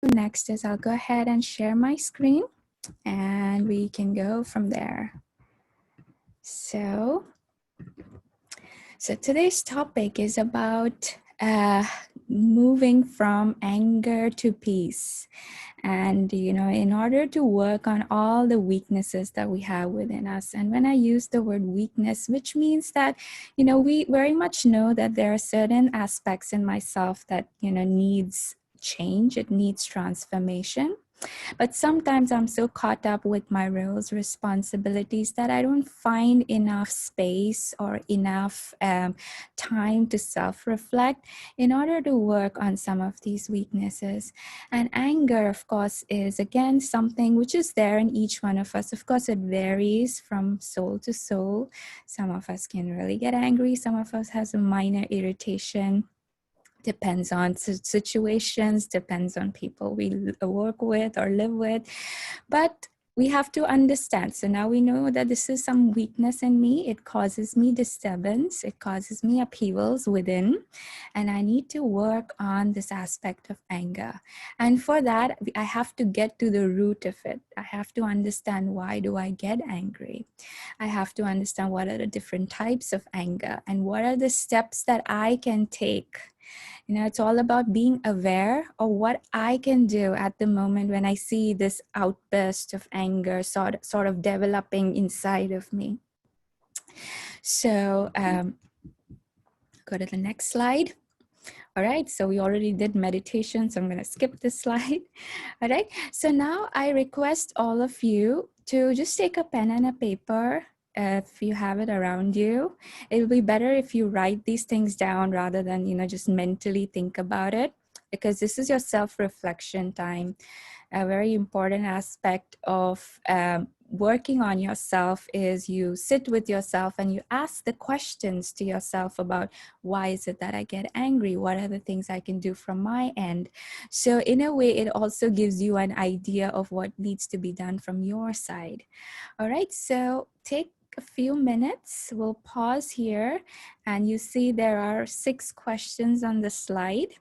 next is I'll go ahead and share my screen and we can go from there. So today's topic is about moving from anger to peace. And, in order to work on all the weaknesses that we have within us. And when I use the word weakness, which means that, we very much know that there are certain aspects in myself that, needs change, it needs transformation. But sometimes I'm so caught up with my roles, responsibilities that I don't find enough space or enough time to self reflect in order to work on some of these weaknesses. And anger, of course, is again something which is there in each one of us. Of course, it varies from soul to soul. Some of us can really get angry, some of us has a minor irritation. Depends on situations, depends on people we work with or live with. But we have to understand. So now we know that this is some weakness in me. It causes me disturbance. It causes me upheavals within. And I need to work on this aspect of anger. And for that, I have to get to the root of it. I have to understand, why do I get angry? I have to understand what are the different types of anger and what are the steps that I can take. It's all about being aware of what I can do at the moment when I see this outburst of anger sort of developing inside of me. So go to the next slide. All right, so we already did meditation, so I'm going to skip this slide. All right, so now I request all of you to just take a pen and a paper. If you have it around you, it will be better if you write these things down rather than, just mentally think about it, because this is your self-reflection time. A very important aspect of working on yourself is you sit with yourself and you ask the questions to yourself about, why is it that I get angry? What are the things I can do from my end? So in a way, it also gives you an idea of what needs to be done from your side. All right, so take a few minutes. We'll pause here, and you see there are 6 questions on the slide.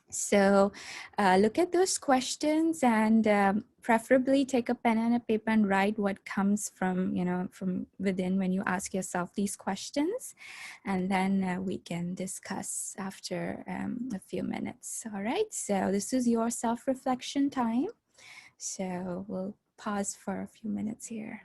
So look at those questions and preferably take a pen and a paper and write what comes from, from within when you ask yourself these questions. And then we can discuss after a few minutes. All right, so this is your self-reflection time. So we'll pause for a few minutes here.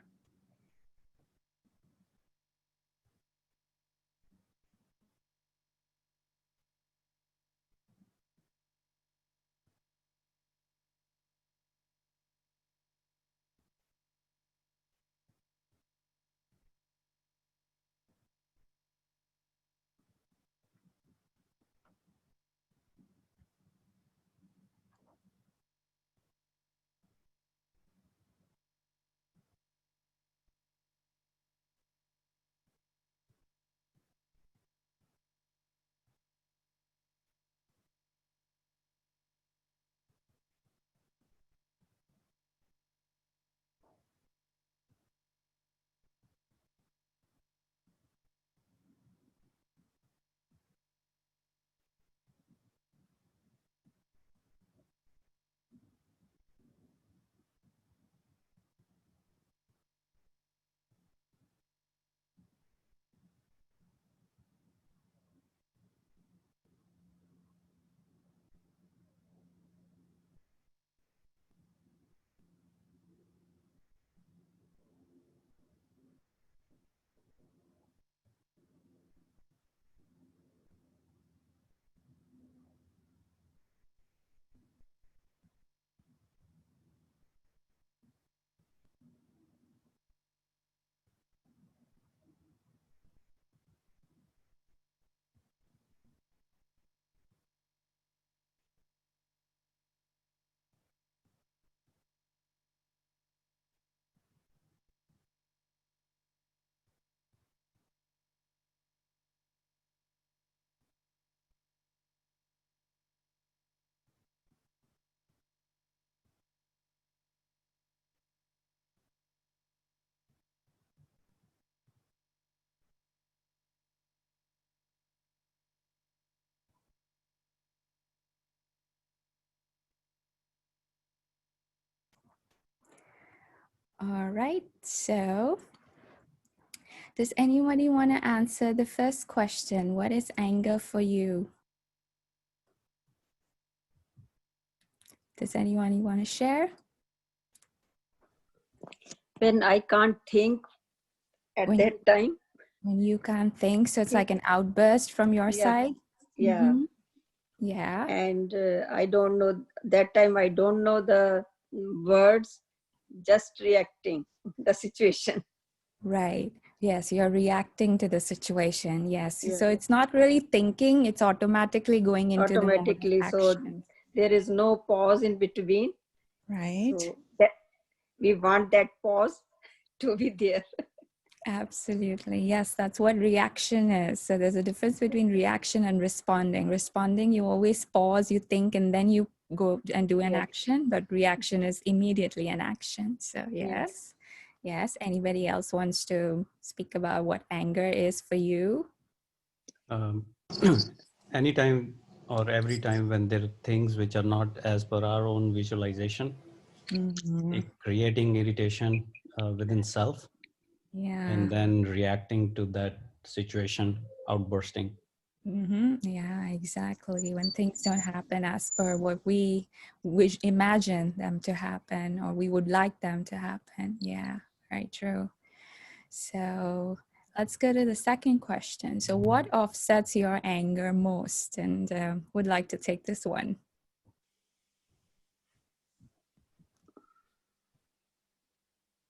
All right. So, does anybody want to answer the first question? What is anger for you? Does anyone want to share? When I can't think at that time. When you can't think, so it's like an outburst from your side? Yeah. Mm-hmm. Yeah. And I don't know, that time I don't know the words, just reacting the situation. Right. Yes, you're reacting to the situation. Yes. Yeah. So it's not really thinking, it's automatically going into the mode of Automatically, so action. there is no pause in between. Right. So that we want that pause to be there. Absolutely. Yes, that's what reaction is. So there's a difference between reaction and responding. Responding, you always pause, you think, and then you go and do an action, but reaction is immediately an action. So, yes. Yes. Anybody else wants to speak about what anger is for you? Anytime or every time when there are things which are not as per our own visualization, creating irritation within self, and then reacting to that situation, outbursting. Yeah, exactly. When things don't happen as per what we wish, imagine them to happen, or we would like them to happen. Yeah, very true. So let's go to the second question. So, what offsets your anger most? And would like to take this one.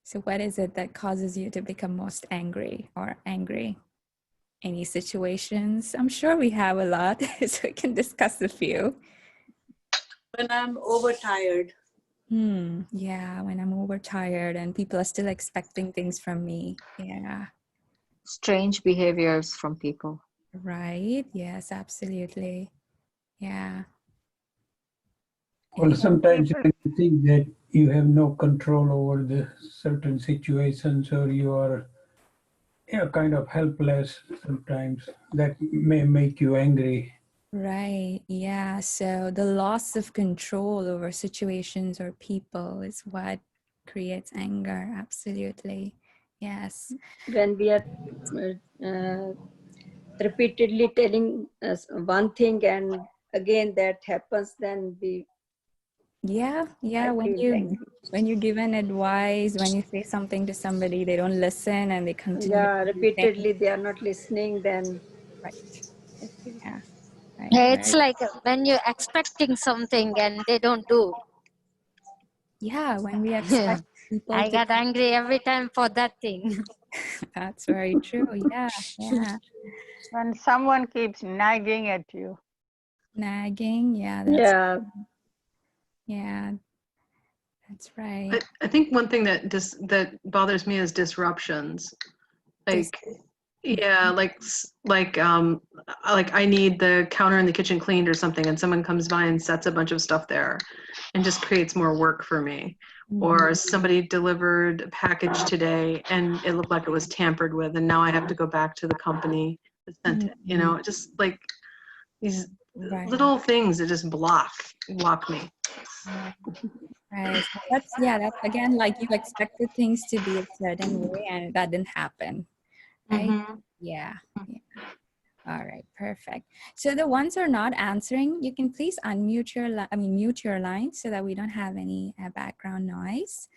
So, what is it that causes you to become most angry or angry? Any situations? I'm sure we have a lot, so we can discuss a few. When I'm overtired. Yeah, when I'm overtired and people are still expecting things from me. Yeah. Strange behaviors from people. Right. Yes, absolutely. Yeah. Well, sometimes when you think that you have no control over the certain situations, or you are kind of helpless sometimes, that may make you angry. Right. Yeah. So the loss of control over situations or people is what creates anger. Absolutely. Yes. When we are repeatedly telling us one thing and again that happens, then Yeah. I When feel angry. you give an advice, when you say something to somebody, they don't listen and they continue Yeah, to do things. repeatedly they are not listening, then Right. I feel. Yeah. Right. Yeah, it's Right. like when you're expecting something and they don't do. Yeah. When we Yeah. expect people I to, get angry every time for that thing. that's very true. Yeah. Yeah. When someone keeps nagging at you. Nagging. Yeah. Yeah. Yeah. That's right. I think one thing that bothers me is disruptions. Like, yeah, like I need the counter in the kitchen cleaned or something, and someone comes by and sets a bunch of stuff there, and just creates more work for me. Or somebody delivered a package today, and it looked like it was tampered with, and now I have to go back to the company that sent it. You know, just like these little things that just block me. Right. So that's again, like you expected things to be a certain way and that didn't happen. Right? Yeah. Yeah. All right, perfect. So the ones who are not answering, you can please unmute your mute your line so that we don't have any background noise.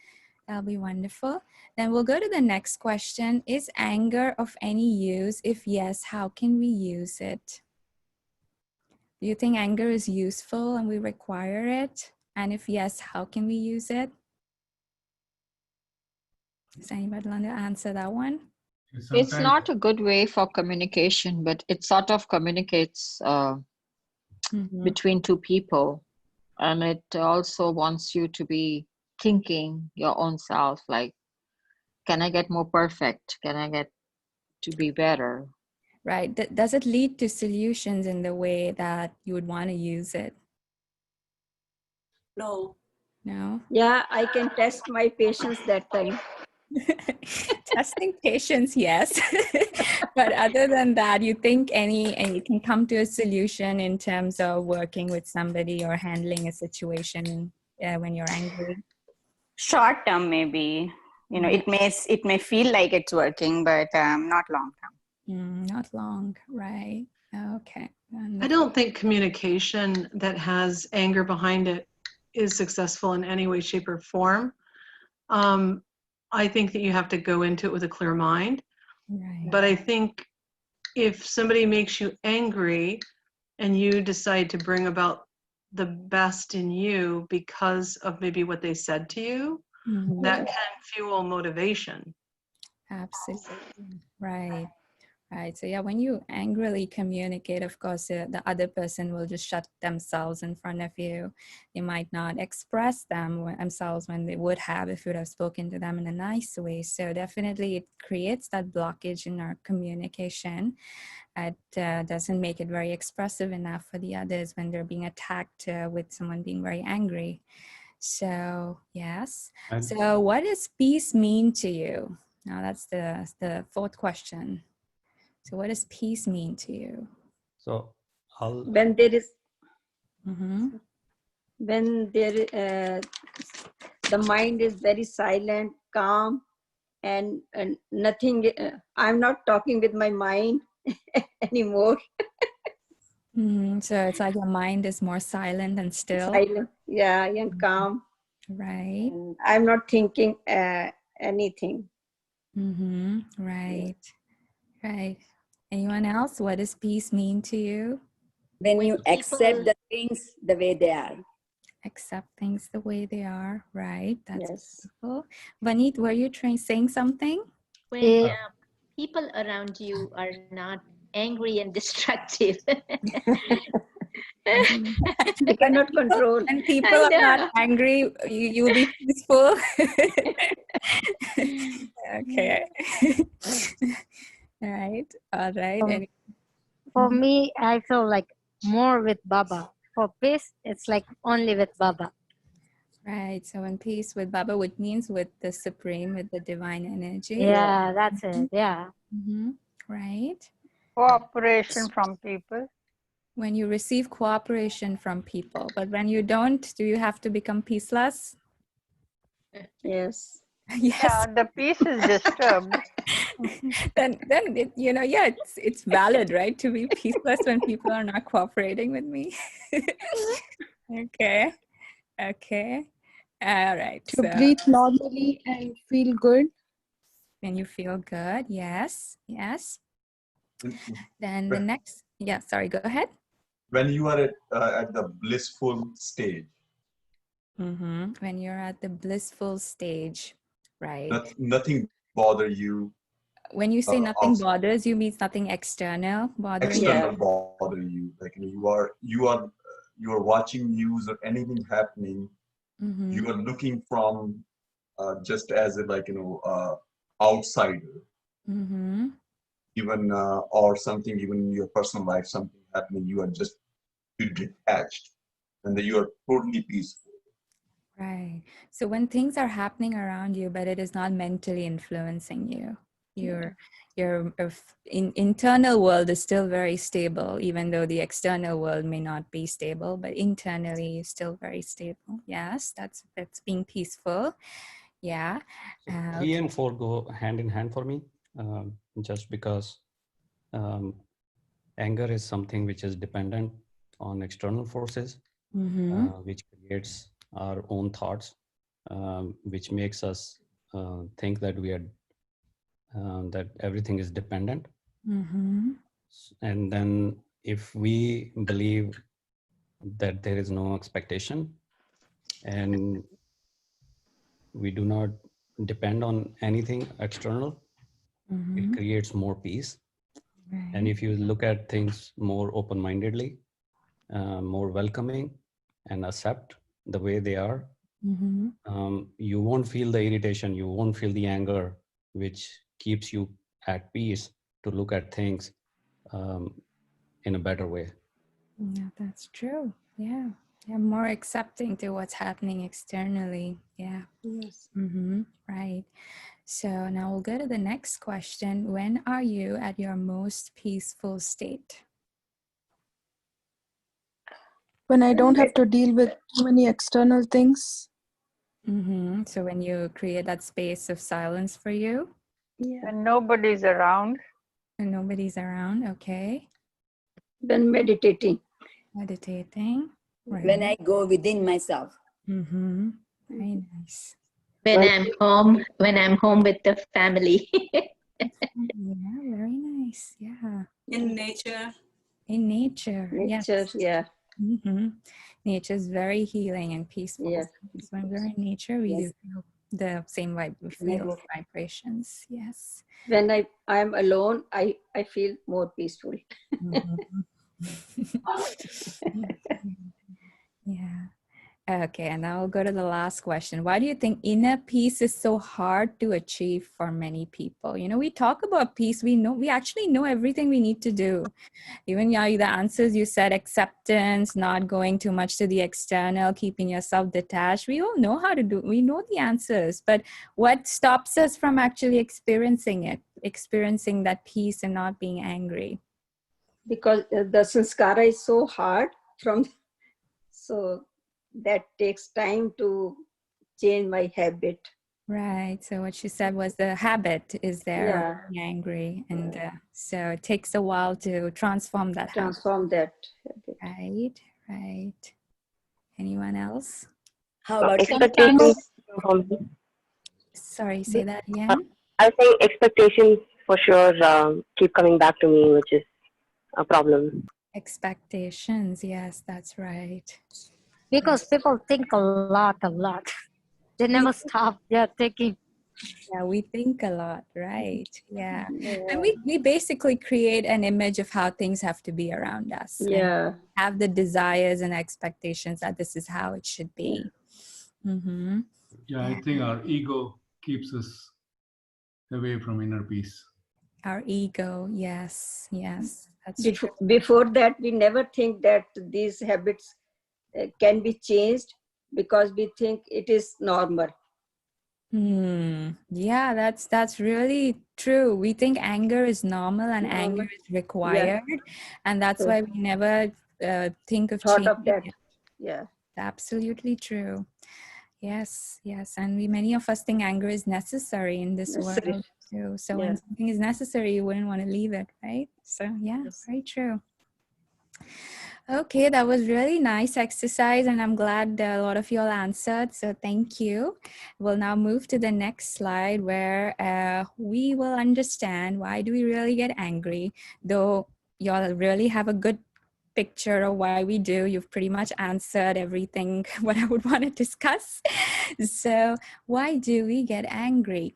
That'll be wonderful. Then we'll go to the next question. Is anger of any use? If yes, how can we use it? Do you think anger is useful and we require it? And if yes, how can we use it? Does anybody want to answer that one? It's not a good way for communication, but it sort of communicates between two people. And it also wants you to be thinking your own self, like, can I get more perfect? Can I get to be better? Right. Does it lead to solutions in the way that you would want to use it? No. No? Yeah, I can test my patience that time. Testing patience, yes. But other than that, you think and you can come to a solution in terms of working with somebody or handling a situation when you're angry? Short term, maybe. You know, it may feel like it's working, but not long term. Not long, right? Okay. I don't think communication that has anger behind it is successful in any way, shape, or form. I think that you have to go into it with a clear mind. Right. But I think if somebody makes you angry and you decide to bring about the best in you because of maybe what they said to you, that can fuel motivation. Absolutely. Right. Right. So yeah, when you angrily communicate, of course, the other person will just shut themselves in front of you. They might not express themselves when they would have if you would have spoken to them in a nice way. So definitely it creates that blockage in our communication. It doesn't make it very expressive enough for the others when they're being attacked with someone being very angry. So yes. So what does peace mean to you? Now that's the fourth question. So what does peace mean to you? So when there is when there the mind is very silent, calm, and nothing, I'm not talking with my mind anymore. So it's like your mind is more silent and still. Silent, yeah, and calm. Right. And I'm not thinking anything. Right. Right. Anyone else? What does peace mean to you? When you accept the things the way they are. Accept things the way they are, right? That's yes. beautiful. Vanit, were you saying something? When people around you are not angry and destructive. I cannot control. And people are not angry, you'll be peaceful. Okay. Right. All right. For me, I feel like more with Baba. For peace, it's like only with Baba. Right. So in peace with Baba, which means with the Supreme, with the divine energy. Yeah, that's it. Yeah. Right. Cooperation from people. When you receive cooperation from people, but when you don't, do you have to become peaceless? Yes. Yes. Yeah, the peace is disturbed. then it, yeah, it's valid, right, to be peaceless when people are not cooperating with me. Okay. All right. To breathe normally and feel good. When you feel good, yes. Then the next, sorry, go ahead. When you are at the blissful stage. When you're at the blissful stage, right? Nothing bother you. When you say nothing bothers you, means nothing external bothering you? External bother you. Like you are watching news or anything happening. You are looking from just as a outsider. Even or something, even in your personal life, something happening, you are just detached, and then you are totally peaceful. Right. So when things are happening around you, but it is not mentally influencing you, your internal world is still very stable, even though the external world may not be stable, but internally you're still very stable. Yes, that's being peaceful. Yeah. So 3 and 4 go hand in hand for me, just because anger is something which is dependent on external forces, which creates our own thoughts, which makes us think that we are that everything is dependent. And then if we believe that there is no expectation and we do not depend on anything external, it creates more peace. Right. And if you look at things more open-mindedly, more welcoming, and accept the way they are, you won't feel the irritation, you won't feel the anger, which keeps you at peace to look at things in a better way. Yeah, that's true. Yeah. More accepting to what's happening externally. Yeah. Yes. Right. So now we'll go to the next question. When are you at your most peaceful state? When I don't have to deal with too many external things. So when you create that space of silence for you, When nobody's around. and nobody's around, okay. Then meditating. Meditating. Right. When I go within myself. Very nice. When I'm home with the family. Yeah, very nice. Yeah. In nature. In nature. Nature, Yes. yeah. Nature is very healing and peaceful. Yeah. So when we're in nature, we Yes. do feel the same vibe. We feel vibrations. Yes. When I'm alone, I feel more peaceful. Yeah. Okay, and now we'll go to the last question. Why do you think inner peace is so hard to achieve for many people? You know, we talk about peace, we actually know everything we need to do. Even the answers you said, acceptance, not going too much to the external, keeping yourself detached. We all know how to do, we know the answers, but what stops us from actually experiencing that peace and not being angry? Because the sanskara is so hard so that takes time to change my habit. Right. So what she said was the habit is there of Yeah. being angry. And so it takes a while to transform that habit. Transform that habit. Right. Right. Anyone else? How about expectations? Sorry, say that again. I think expectations for sure keep coming back to me, which is a problem. Expectations. Yes, that's right. Because people think a lot. They never stop. They're thinking. Yeah, we think a lot, right? Yeah. Yeah. And we basically create an image of how things have to be around us. Yeah. And have the desires and expectations that this is how it should be. Yeah, I think our ego keeps us away from inner peace. Our ego, yes, that's true. Before that, we never think that these habits can be changed because we think it is normal. Yeah, that's really true. We think anger is normal and anger is required, and that's why we never think of Thought changing of that. it. Yeah. Absolutely true. Yes, and many of us think anger is necessary in this world too. So when something is necessary, you wouldn't want to leave it, right? So yeah, very true. Okay, that was really nice exercise, and I'm glad a lot of you all answered. So thank you. We'll now move to the next slide where we will understand why do we really get angry, though y'all really have a good picture of why we do. You've pretty much answered everything what I would want to discuss. So why do we get angry?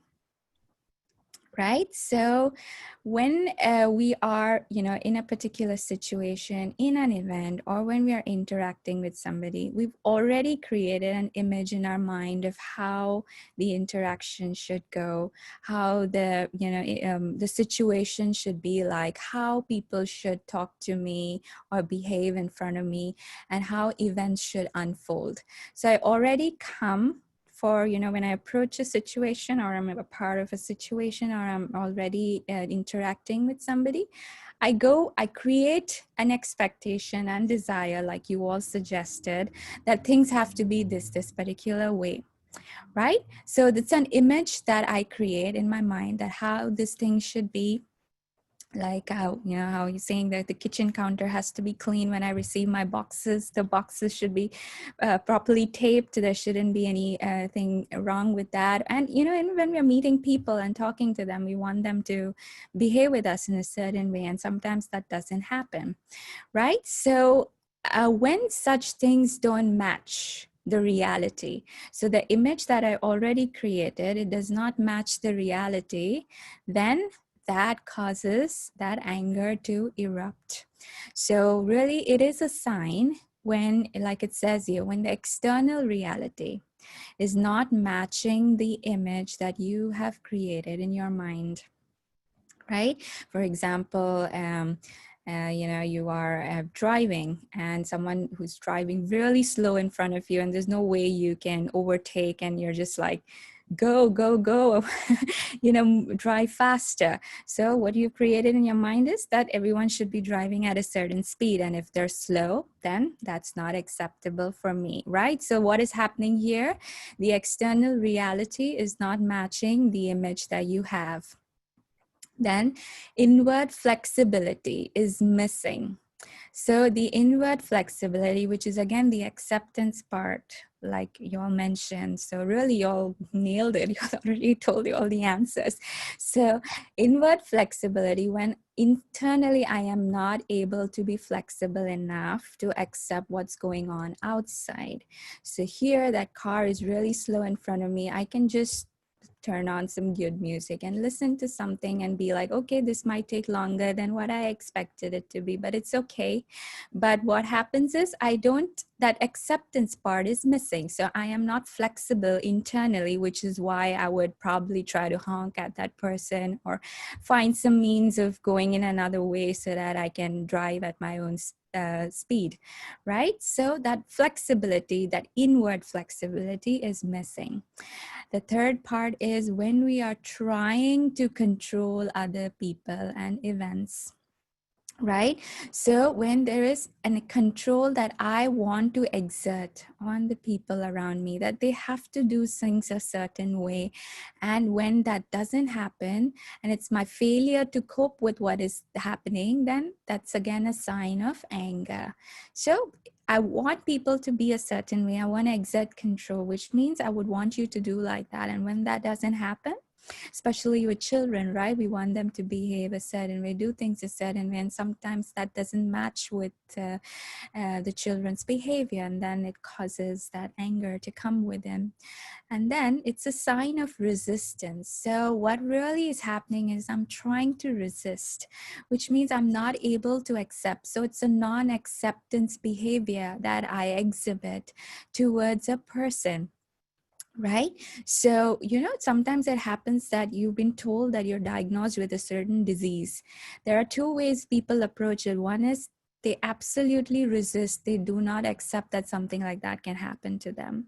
Right? So when we are, in a particular situation, in an event, or when we are interacting with somebody, we've already created an image in our mind of how the interaction should go, how the situation should be like, how people should talk to me or behave in front of me, and how events should unfold. So I already come for, when I approach a situation, or I'm a part of a situation, or I'm already interacting with somebody, I create an expectation and desire, like you all suggested, that things have to be this particular way, right? So that's an image that I create in my mind, that how this thing should be. Like how you're saying that the kitchen counter has to be clean when I receive my boxes. The boxes should be properly taped. There shouldn't be anything wrong with that. And and when we're meeting people and talking to them, we want them to behave with us in a certain way, and sometimes that doesn't happen, right? So when such things don't match the reality, so the image that I already created, it does not match the reality, then that causes that anger to erupt. So really it is a sign when, like it says here, when the external reality is not matching the image that you have created in your mind, right? For example, you are driving, and someone who's driving really slow in front of you, and there's no way you can overtake, and you're just like go, go, go, drive faster. So what you've created in your mind is that everyone should be driving at a certain speed. And if they're slow, then that's not acceptable for me, right? So what is happening here? The external reality is not matching the image that you have. Then inward flexibility is missing. So the inward flexibility, which is again the acceptance part, like you all mentioned. So really you all nailed it. You already told you all the answers. So inward flexibility, when internally I am not able to be flexible enough to accept what's going on outside. So here that car is really slow in front of me. I can just turn on some good music and listen to something and be like, okay, this might take longer than what I expected it to be, but it's okay. But what happens is that acceptance part is missing. So I am not flexible internally, which is why I would probably try to honk at that person or find some means of going in another way so that I can drive at my own speed, right? So that flexibility, that inward flexibility is missing. The third part is when we are trying to control other people and events, right? So when there is a control that I want to exert on the people around me, that they have to do things a certain way, and when that doesn't happen and it's my failure to cope with what is happening, then that's again a sign of anger. So I want people to be a certain way. I want to exert control, which means I would want you to do like that. And when that doesn't happen, especially with children, right? We want them to behave a certain way, do things a certain way, and sometimes that doesn't match with the children's behavior, and then it causes that anger to come with them. And then it's a sign of resistance. So what really is happening is I'm trying to resist, which means I'm not able to accept. So it's a non-acceptance behavior that I exhibit towards a person. Right? So, sometimes it happens that you've been told that you're diagnosed with a certain disease. There are two ways people approach it. One is they absolutely resist, they do not accept that something like that can happen to them.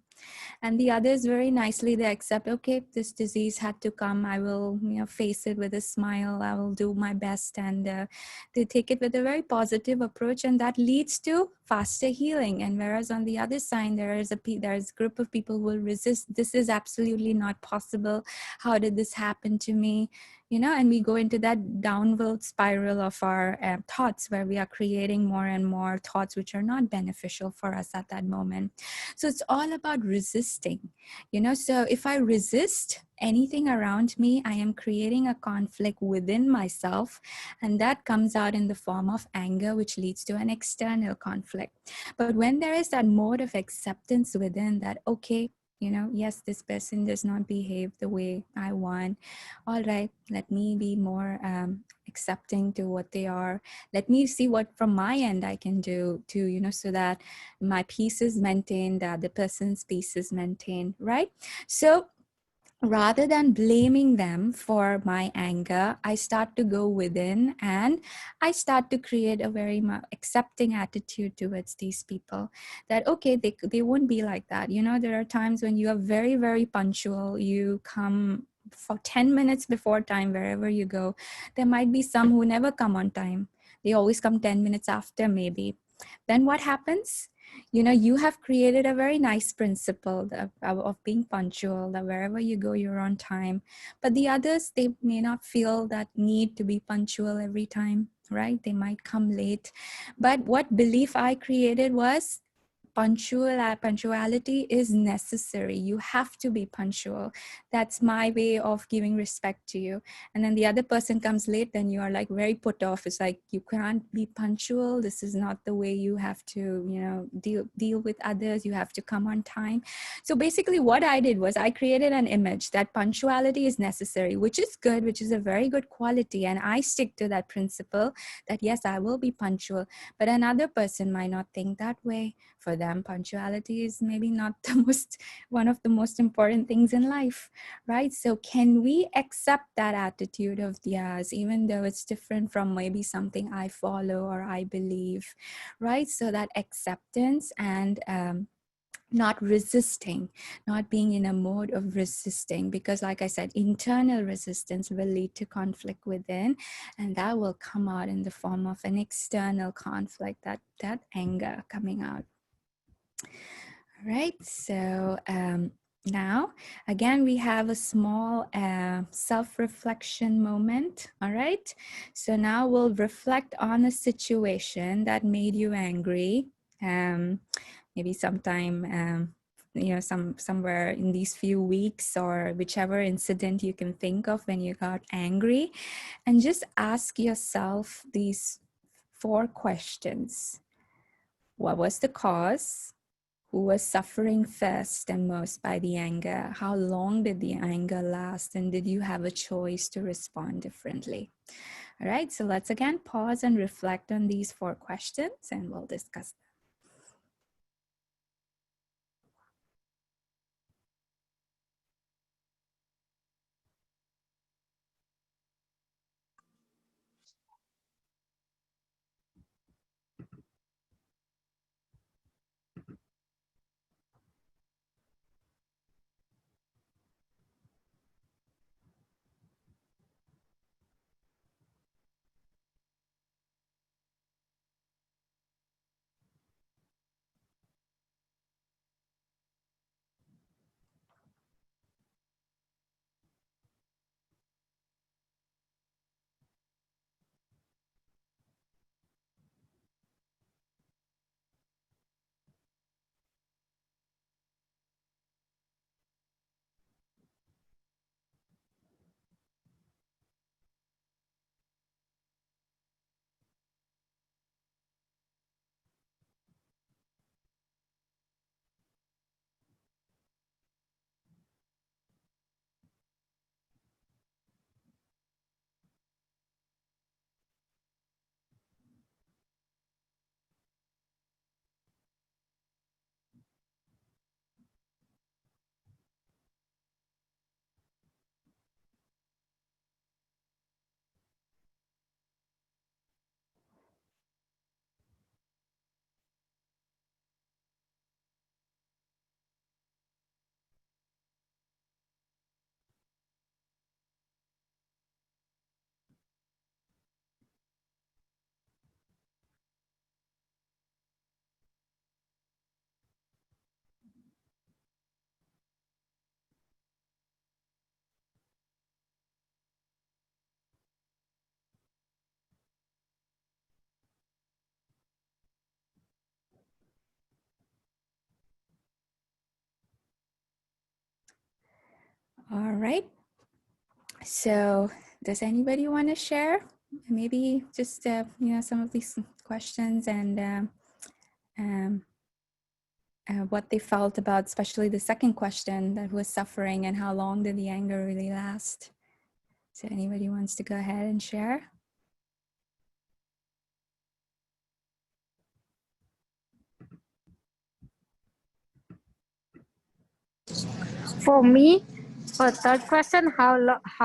And the others very nicely they accept, okay, this disease had to come, I will face it with a smile, I will do my best, and they take it with a very positive approach, and that leads to faster healing. And whereas on the other side there's a group of people who will resist, this is absolutely not possible, how did this happen to me, and we go into that downward spiral of our thoughts, where we are creating more and more thoughts which are not beneficial for us at that moment. So it's all about resisting, so if I resist anything around me, I am creating a conflict within myself, and that comes out in the form of anger, which leads to an external conflict. But when there is that mode of acceptance within, that okay, yes, this person does not behave the way I want. All right, let me be more accepting to what they are. Let me see what from my end I can do to, so that my peace is maintained, that the person's peace is maintained, right? So rather than blaming them for my anger, I start to go within and I start to create a very accepting attitude towards these people, that okay, they won't be like that. There are times when you are very, very punctual, you come for 10 minutes before time wherever you go. There might be some who never come on time, they always come 10 minutes after maybe. Then what happens? You have created a very nice principle of being punctual, that wherever you go, you're on time. But the others, they may not feel that need to be punctual every time, right? They might come late. But what belief I created was punctuality is necessary. You have to be punctual. That's my way of giving respect to you. And then the other person comes late, then you are like very put off. It's like, you can't be punctual. This is not the way you have to, deal with others. You have to come on time. So basically what I did was I created an image that punctuality is necessary, which is good, which is a very good quality. And I stick to that principle that yes, I will be punctual, but another person might not think that way. For them, punctuality is maybe not one of the most important things in life, right? So can we accept that attitude of theirs, even though it's different from maybe something I follow or I believe, right? So that acceptance and not resisting, not being in a mode of resisting, because like I said, internal resistance will lead to conflict within, and that will come out in the form of an external conflict, that anger coming out. All right, so now again we have a small self-reflection moment. All right, so now we'll reflect on a situation that made you angry, maybe sometime somewhere in these few weeks, or whichever incident you can think of when you got angry, and just ask yourself these 4 questions. What was the cause? Who was suffering first and most by the anger? How long did the anger last? And did you have a choice to respond differently? All right, so let's again pause and reflect on these 4 questions, and we'll discuss them. All right. So does anybody want to share maybe just some of these questions and what they felt about, especially the second question, that was suffering and how long did the anger really last? So anybody wants to go ahead and share? For me, for third question, how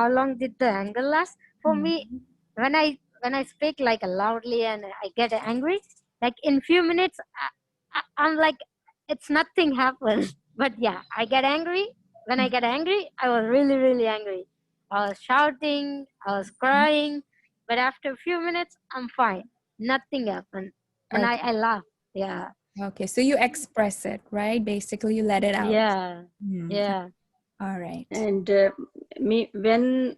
long did the anger last? For me, when I speak like loudly and I get angry, like in few minutes, I'm like it's nothing happened. But yeah, I get angry. When I get angry, I was really really angry. I was shouting, I was crying, but after a few minutes, I'm fine. Nothing happened, and Okay. I laugh. Yeah. Okay, so you express it, right? Basically, you let it out. Yeah. Yeah. All right. And me when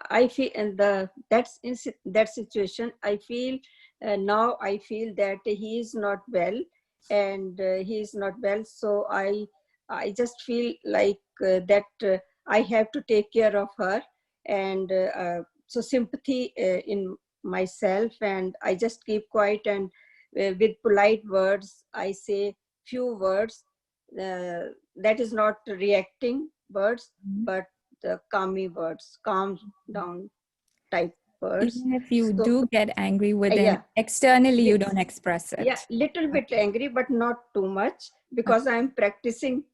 I feel and that situation, I feel now I feel that he is not well, and he is not well, so I just feel like that I have to take care of her, and so sympathy in myself, and I just keep quiet, and with polite words I say few words, that is not reacting words, but the calming words, calm down type words. Even if you So do get angry within, yeah, externally you don't express it. yeah, little bit angry, but not too much, because I'm practicing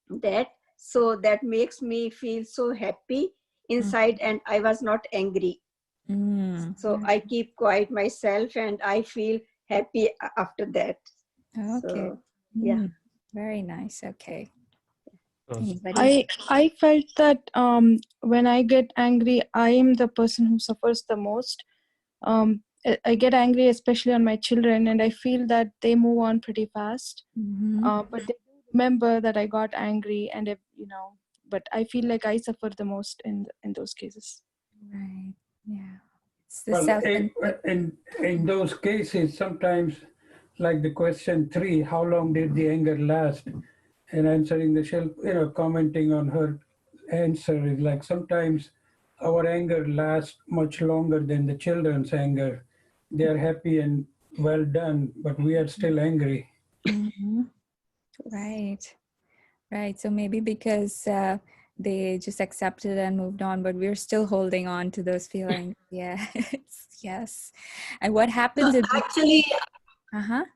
that. So that makes me feel so happy inside, and I was not angry. So I keep quiet myself, and I feel happy after that. Okay. So yeah. Very nice. Okay. I felt that when I get angry, I am the person who suffers the most. I get angry, especially on my children, and I feel that they move on pretty fast. But they do remember that I got angry, and but I feel like I suffer the most in those cases. Right. Yeah. It's the Well, self-inflict. in those cases, sometimes, like the question 3, how long did the anger last? And answering the shelf, commenting on her answer is like sometimes our anger lasts much longer than the children's anger. They are happy and well done, but we are still angry. Right. Right. So maybe because they just accepted and moved on, but we're still holding on to those feelings. Yeah. Yes. And what happens is Actually,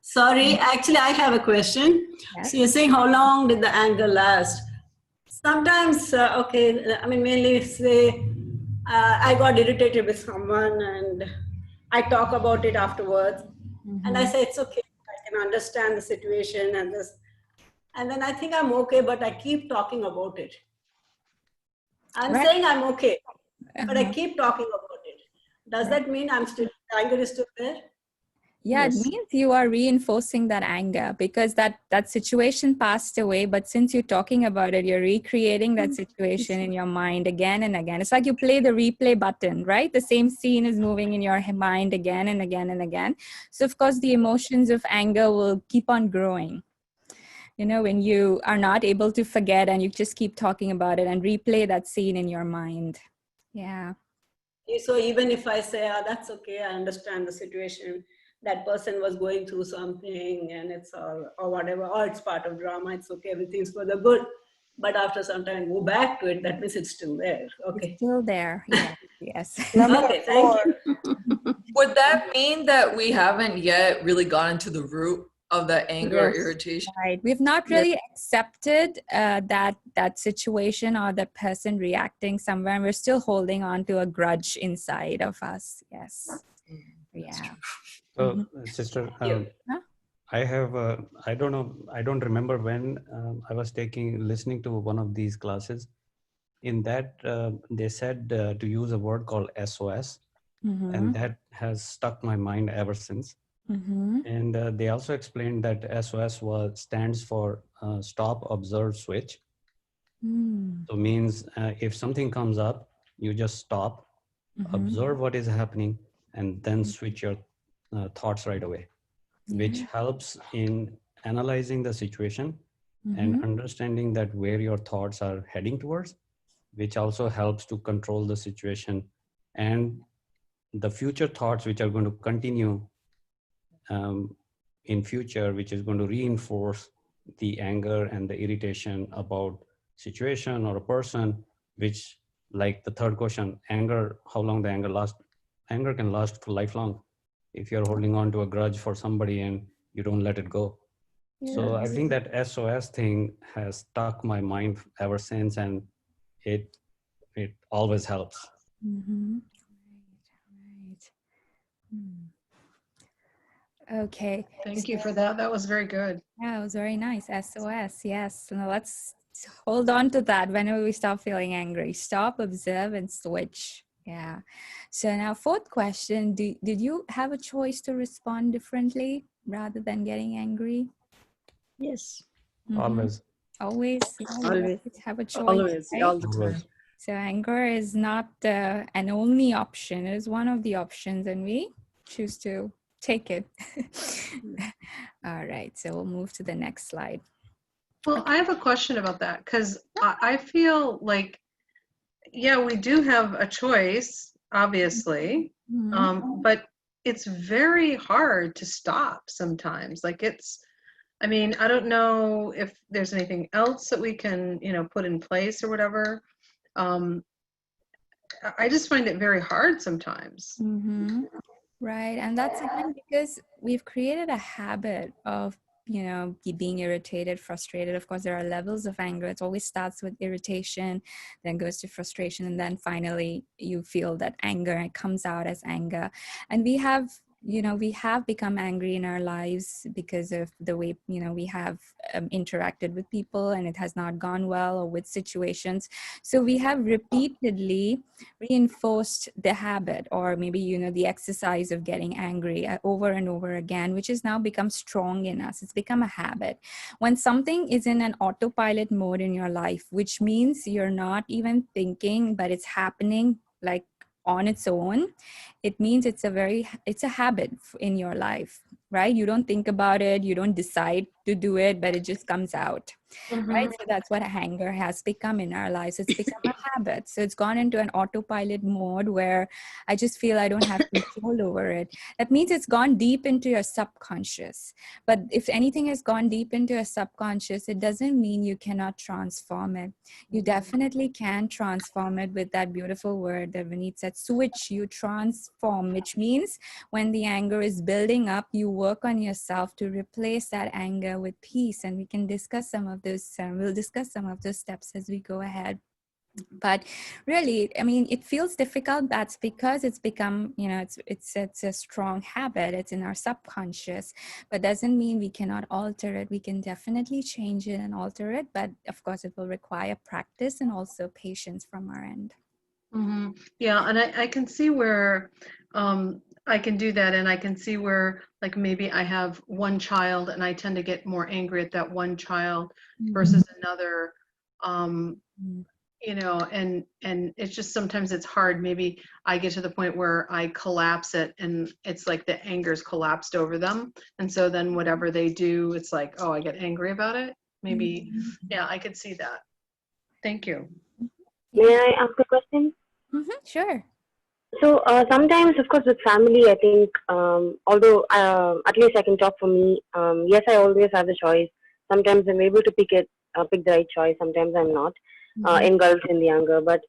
sorry, actually, I have a question. Yes. So you're saying how long did the anger last? Sometimes, okay, I mean, mainly say I got irritated with someone and I talk about it afterwards. And I say, it's okay, I can understand the situation and this. And then I think I'm okay, but I keep talking about it. I'm saying I'm okay, but I keep talking about it. Does that mean I'm still, anger is still there? Yeah, it means you are reinforcing that anger because that situation passed away. But since you're talking about it, you're recreating that situation in your mind again and again. It's like you play the replay button, right? The same scene is moving in your mind again and again and again. So of course, the emotions of anger will keep on growing. When you are not able to forget and you just keep talking about it and replay that scene in your mind. Yeah. So even if I say, that's okay, I understand the situation, that person was going through something and it's all, or whatever, or it's part of drama, it's okay, everything's for the good. But after some time, go back to it, that means it's still there. Okay. It's still there, yes, yes. Okay, thank you. Would that mean that we haven't yet really gotten to the root of the anger or Yes, irritation? right. We've not really accepted that situation or the person reacting somewhere, and we're still holding on to a grudge inside of us. Yes. Yeah. So, sister, I don't know, I don't remember when I was listening to one of these classes. In that, they said to use a word called SOS, and that has stuck my mind ever since. And they also explained that SOS stands for Stop, Observe, Switch. So means if something comes up, you just stop, observe what is happening, and then switch your thoughts right away, which helps in analyzing the situation and understanding that where your thoughts are heading towards, which also helps to control the situation and the future thoughts which are going to continue in future, which is going to reinforce the anger and the irritation about situation or a person, which, like the third question, anger, how long the anger lasts. Anger can last for lifelong if you're holding on to a grudge for somebody and you don't let it go. So I think that SOS thing has stuck my mind ever since, and it always helps. Okay. Thank you for that. That was very good. Yeah, it was very nice. SOS. Yes. So now let's hold on to that whenever we start feeling angry. Stop, observe, and switch. Yeah. So now, fourth question: did you have a choice to respond differently rather than getting angry? Yes. Always. Always. Yeah, we Always. have a choice. Always. Right? All the time. So anger is not an only option. It is one of the options, and we choose to take it. All right. So we'll move to the next slide. Well, I have a question about that because I feel like, yeah, we do have a choice, obviously, but it's very hard to stop sometimes. Like I mean, I don't know if there's anything else that we can, put in place or whatever. I just find it very hard sometimes. Right. And that's again because we've created a habit of being irritated, frustrated. Of course, there are levels of anger. It always starts with irritation, then goes to frustration, and then finally you feel that anger and it comes out as anger. And we have we have become angry in our lives because of the way, we have interacted with people and it has not gone well, or with situations. So we have repeatedly reinforced the habit, or maybe, the exercise of getting angry over and over again, which has now become strong in us. It's become a habit. When something is in an autopilot mode in your life, which means you're not even thinking, but it's happening like on its own, it means it's a habit in your life, right? You don't think about it, you don't decide to do it, but it just comes out. Right? So that's what anger has become in our lives. It's become a habit. So it's gone into an autopilot mode where I just feel I don't have control over it. That means it's gone deep into your subconscious. But if anything has gone deep into your subconscious, it doesn't mean you cannot transform it. You definitely can transform it with that beautiful word that Vineet said, switch, you transform, which means when the anger is building up, you work on yourself to replace that anger with peace. And we can discuss some of those, we'll discuss some of those steps as we go ahead. But really, I mean, it feels difficult. That's because it's become, it's a strong habit. It's in our subconscious, but doesn't mean we cannot alter it. We can definitely change it and alter it. But of course, it will require practice and also patience from our end. Yeah, and I can see where I can do that, and I can see where, like, maybe I have one child and I tend to get more angry at that one child versus another. And it's just sometimes it's hard. Maybe I get to the point where I collapse it, and it's like the anger's collapsed over them, and so then whatever they do, it's like, oh, I get angry about it. Maybe, yeah, I could see that. Thank you. May I ask a question? Sure. So sometimes, of course, with family, I think, although at least I can talk for me, yes, I always have the choice. Sometimes I'm able to pick the right choice. Sometimes I'm not, engulfed in the anger. But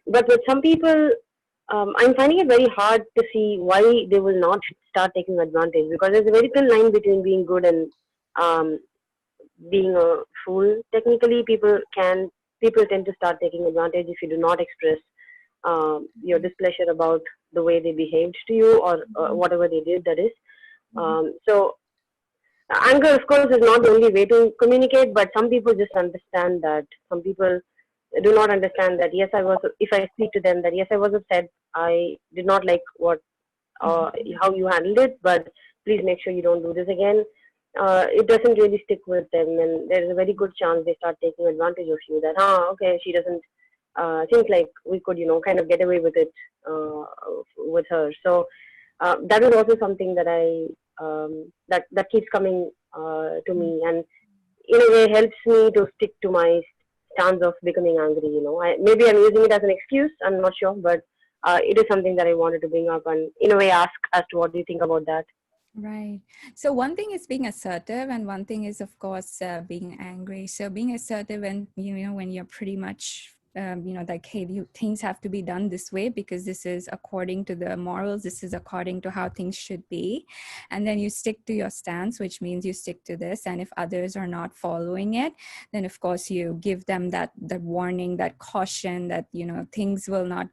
with some people, I'm finding it very hard to see why they will not start taking advantage, because there's a very thin line between being good and um, being a fool. Technically, people tend to start taking advantage if you do not express your displeasure about the way they behaved to you, or whatever they did, that is. So anger, of course, is not the only way to communicate, but some people just understand that. Some people do not understand that, yes, if I speak to them, that yes, I was upset, I did not like how you handled it, but please make sure you don't do this again. It doesn't really stick with them, and there's a very good chance they start taking advantage of you, that, okay, she doesn't think like we could, kind of get away with it with her. So that is also something that that keeps coming to me, and in a way helps me to stick to my stance of becoming angry. Maybe I'm using it as an excuse. I'm not sure, but it is something that I wanted to bring up, and in a way ask as to what do you think about that. Right. So one thing is being assertive, and one thing is, of course, being angry. So being assertive, and when you're pretty much like, hey, things have to be done this way because this is according to the morals, this is according to how things should be, and then you stick to your stance, which means you stick to this. And if others are not following it, then of course you give them that warning, that caution, that things will not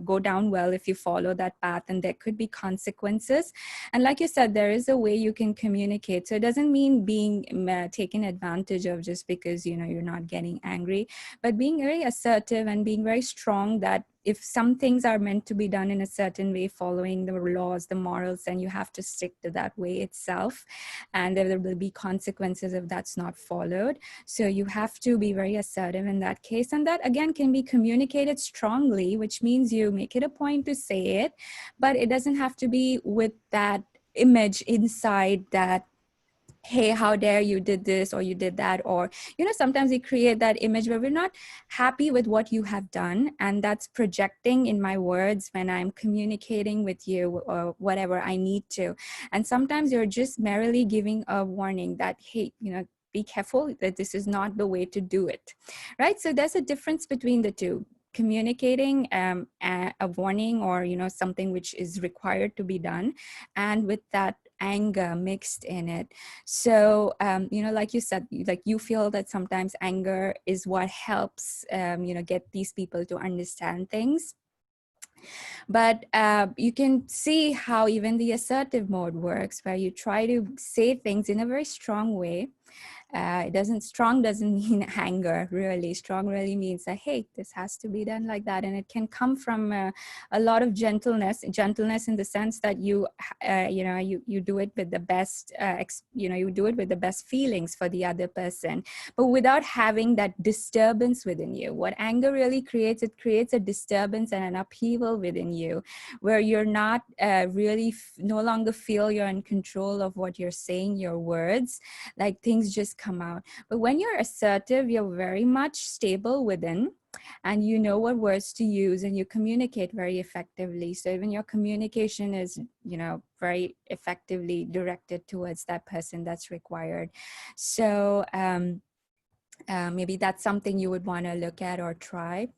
go down well if you follow that path, and there could be consequences. And like you said, there is a way you can communicate. So it doesn't mean being taken advantage of just because you're not getting angry, but being very assertive and being very strong, that if some things are meant to be done in a certain way, following the laws, the morals, then you have to stick to that way itself, and there will be consequences if that's not followed. So you have to be very assertive in that case, and that again can be communicated strongly, which means you make it a point to say it, but it doesn't have to be with that image inside that, hey, how dare you did this or you did that, or sometimes we create that image where we're not happy with what you have done, and that's projecting in my words when I'm communicating with you or whatever I need to. And sometimes you're just merely giving a warning that, hey, be careful, that this is not the way to do it, right? So there's a difference between the two: communicating a warning, or something which is required to be done, and with that anger mixed in it. So like you said, like you feel that sometimes anger is what helps get these people to understand things. But you can see how even the assertive mode works, where you try to say things in a very strong way. Strong doesn't mean anger, really. Strong really means that, hey, this has to be done like that. And it can come from a lot of gentleness in the sense that you do it with the best, you do it with the best feelings for the other person, but without having that disturbance within you. What anger really creates, it creates a disturbance and an upheaval within you, where you're not no longer feel you're in control of what you're saying, your words, like things just come out. But when you're assertive, you're very much stable within, and you know what words to use, and you communicate very effectively. So even your communication is, very effectively directed towards that person that's required. So maybe that's something you would want to look at or try.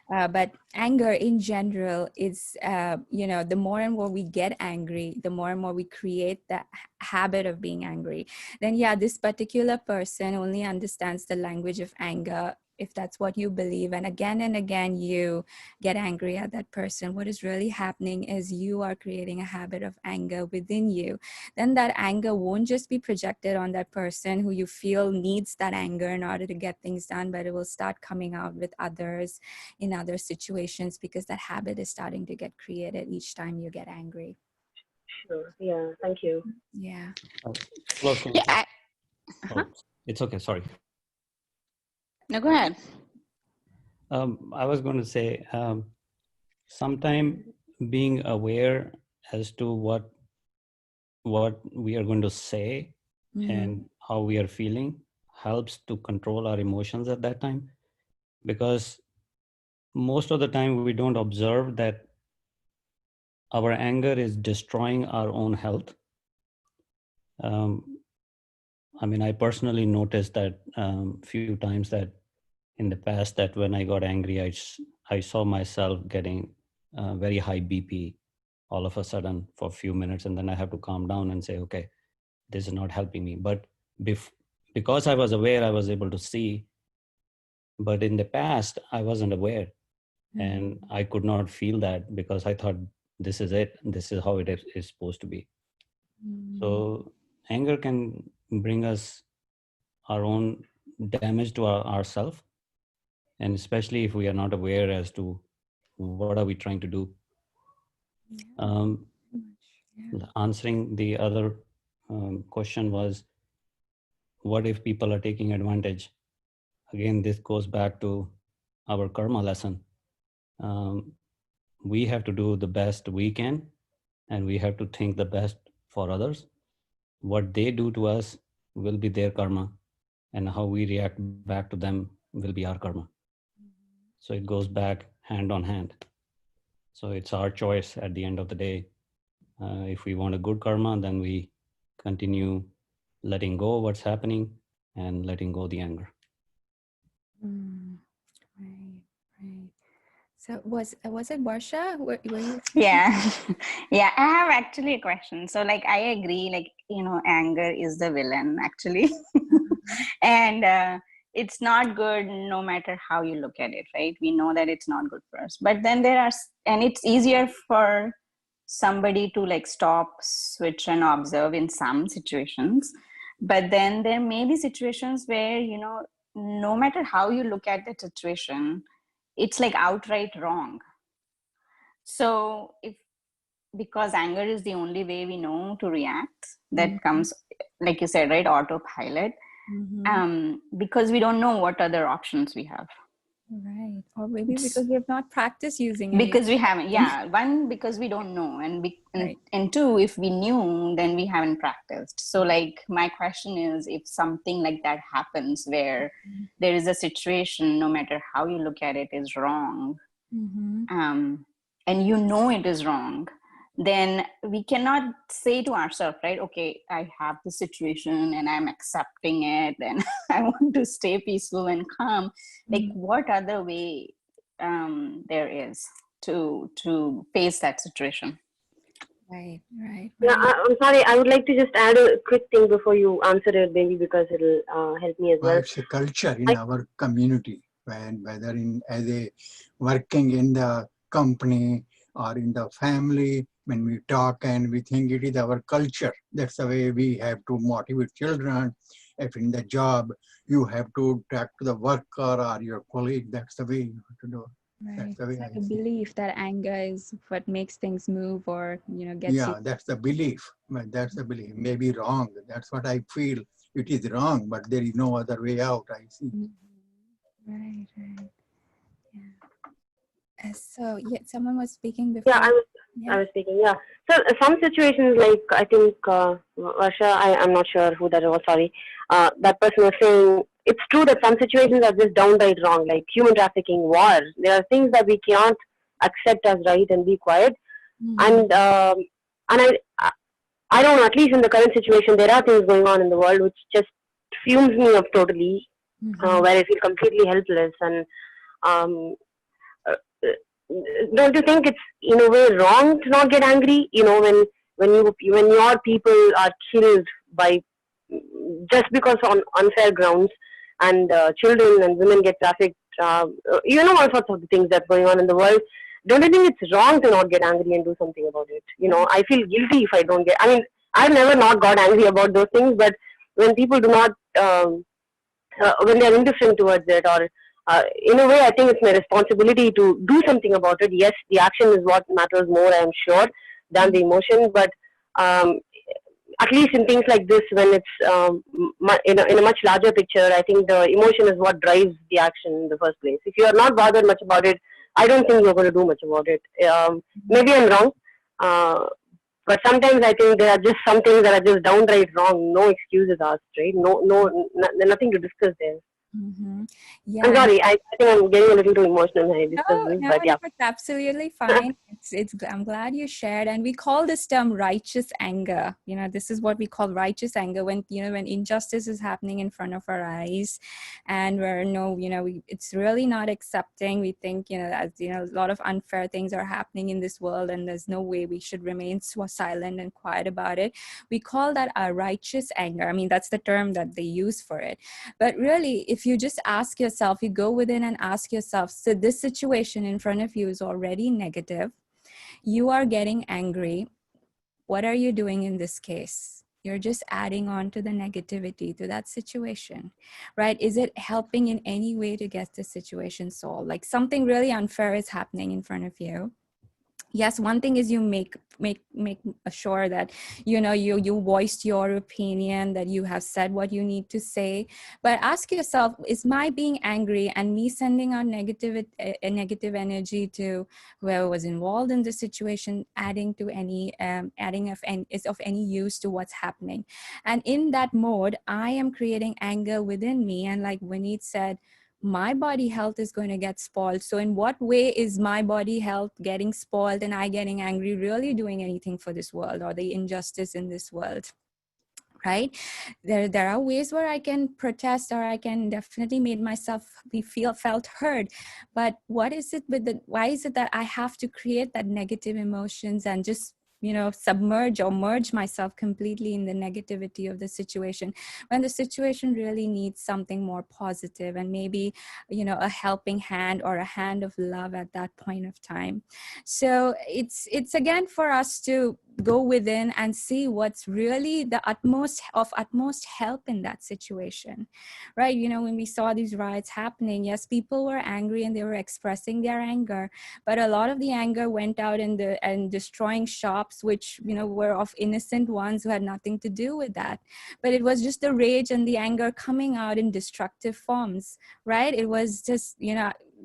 But anger in general is, the more and more we get angry, the more and more we create that habit of being angry. Then yeah, this particular person only understands the language of anger if that's what you believe. And again, you get angry at that person. What is really happening is you are creating a habit of anger within you. Then that anger won't just be projected on that person who you feel needs that anger in order to get things done, but it will start coming out with others in other situations, because that habit is starting to get created each time you get angry. Sure. Yeah. Thank you. Yeah. Hello, Sneha. Yeah. Oh, it's okay. Sorry. No, go ahead. I was going to say, sometime being aware as to what we are going to say and how we are feeling helps to control our emotions at that time, because most of the time we don't observe that our anger is destroying our own health. I personally noticed that few times that in the past, that when I got angry, I saw myself getting very high BP all of a sudden for a few minutes, and then I have to calm down and say, okay, this is not helping me. But because I was aware, I was able to see. But in the past, I wasn't aware, and I could not feel that because I thought this is it. This is how it is supposed to be. So anger can bring us our own damage to ourselves, and especially if we are not aware as to what are we trying to do. Answering the other question was, what if people are taking advantage? Again, this goes back to our karma lesson. We have to do the best we can, and we have to think the best for others. What they do to us will be their karma, and how we react back to them will be our karma. So it goes back hand on hand. So it's our choice at the end of the day. If we want a good karma, then we continue letting go of what's happening and letting go the anger. Right. So was it Barsha? Were you? Yeah. Yeah, I have actually a question. So like, I agree, like, anger is the villain actually. And it's not good no matter how you look at it, right? We know that it's not good for us. But then and it's easier for somebody to like stop, switch, and observe in some situations. But then there may be situations where, no matter how you look at the situation, it's like outright wrong. So because anger is the only way we know to react, that comes, like you said, right, autopilot, because we don't know what other options we have. Right. Or maybe because we have not practiced using it. Because we haven't, yeah. One, because we don't know. And two, if we knew, then we haven't practiced. So like, my question is, if something like that happens where there is a situation, no matter how you look at it, is wrong, and it is wrong, then we cannot say to ourselves, right, okay, I have the situation and I'm accepting it and I want to stay peaceful and calm. Like, what other way there is to face that situation? Right. Yeah, I'm sorry. I would like to just add a quick thing before you answer it, maybe because it'll help me as well. It's a culture in our community, whether as a working in the company or in the family, when we talk and we think it is our culture. That's the way we have to motivate children. If in the job, you have to talk to the worker or your colleague, that's the way you have to do it. Right. That's the way It's like I a see. belief that anger is what makes things move, or gets you. Yeah, that's the belief. But that's the belief. Maybe wrong. That's what I feel. It is wrong, but there is no other way out, I see. Right, right. So yeah, someone was speaking Yeah, before. I was speaking. Yeah. So some situations, like I think Varsha, I'm not sure who that was. Sorry, that person was saying it's true that some situations are just downright wrong, like human trafficking, war. There are things that we can't accept as right and be quiet. And I don't know. At least in the current situation, there are things going on in the world which just fumes me up totally, where I feel completely helpless and. Um, uh, don't you think it's in a way wrong to not get angry? When your people are killed by just because on unfair grounds, and children and women get trafficked. All sorts of things that's going on in the world. Don't you think it's wrong to not get angry and do something about it? I feel guilty if I don't get. I mean, I've never not got angry about those things, but when people do not. When they're indifferent towards it, or in a way I think it's my responsibility to do something about it. Yes, the action is what matters more, I'm sure, than the emotion, but um, at least in things like this, when it's in a much larger picture, I think the emotion is what drives the action in the first place. If you are not bothered much about it, I don't think you're going to do much about it. Maybe I'm wrong, uh, but sometimes I think there are just some things that are just downright wrong. No excuses asked, right? Nothing to discuss there. Yeah. I'm sorry. I think I'm getting a little too emotional when I discuss No, this, no, but yeah. it's absolutely fine. I'm glad you shared. And we call this term righteous anger. This is what we call righteous anger, when, when injustice is happening in front of our eyes, and it's really not accepting. We think, as, a lot of unfair things are happening in this world, and there's no way we should remain so silent and quiet about it. We call that a righteous anger. I mean, that's the term that they use for it. But really, if you just ask yourself, you go within and ask yourself, so this situation in front of you is already negative. You are getting angry. What are you doing in this case? You're just adding on to the negativity to that situation, right? Is it helping in any way to get the situation solved? Like something really unfair is happening in front of you. Yes, one thing is you make sure that you voiced your opinion, that you have said what you need to say, but ask yourself, is my being angry and me sending out negative energy to whoever was involved in the situation adding to is of any use to what's happening? And in that mode, I am creating anger within me, and like Vineet said, my body health is going to get spoiled. So in what way is my body health getting spoiled and I getting angry really doing anything for this world or the injustice in this world? Right? There are ways where I can protest, or I can definitely make myself felt heard. But what is it why is it that I have to create that negative emotions and just submerge or merge myself completely in the negativity of the situation, when the situation really needs something more positive and maybe a helping hand or a hand of love at that point of time? So it's again for us to go within and see what's really the utmost help in that situation, right? When we saw these riots happening, yes, people were angry and they were expressing their anger, but a lot of the anger went out and destroying shops, which were of innocent ones who had nothing to do with that. But it was just the rage and the anger coming out in destructive forms, right? It was just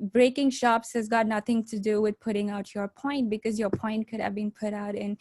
breaking shops has got nothing to do with putting out your point, because your point could have been put out in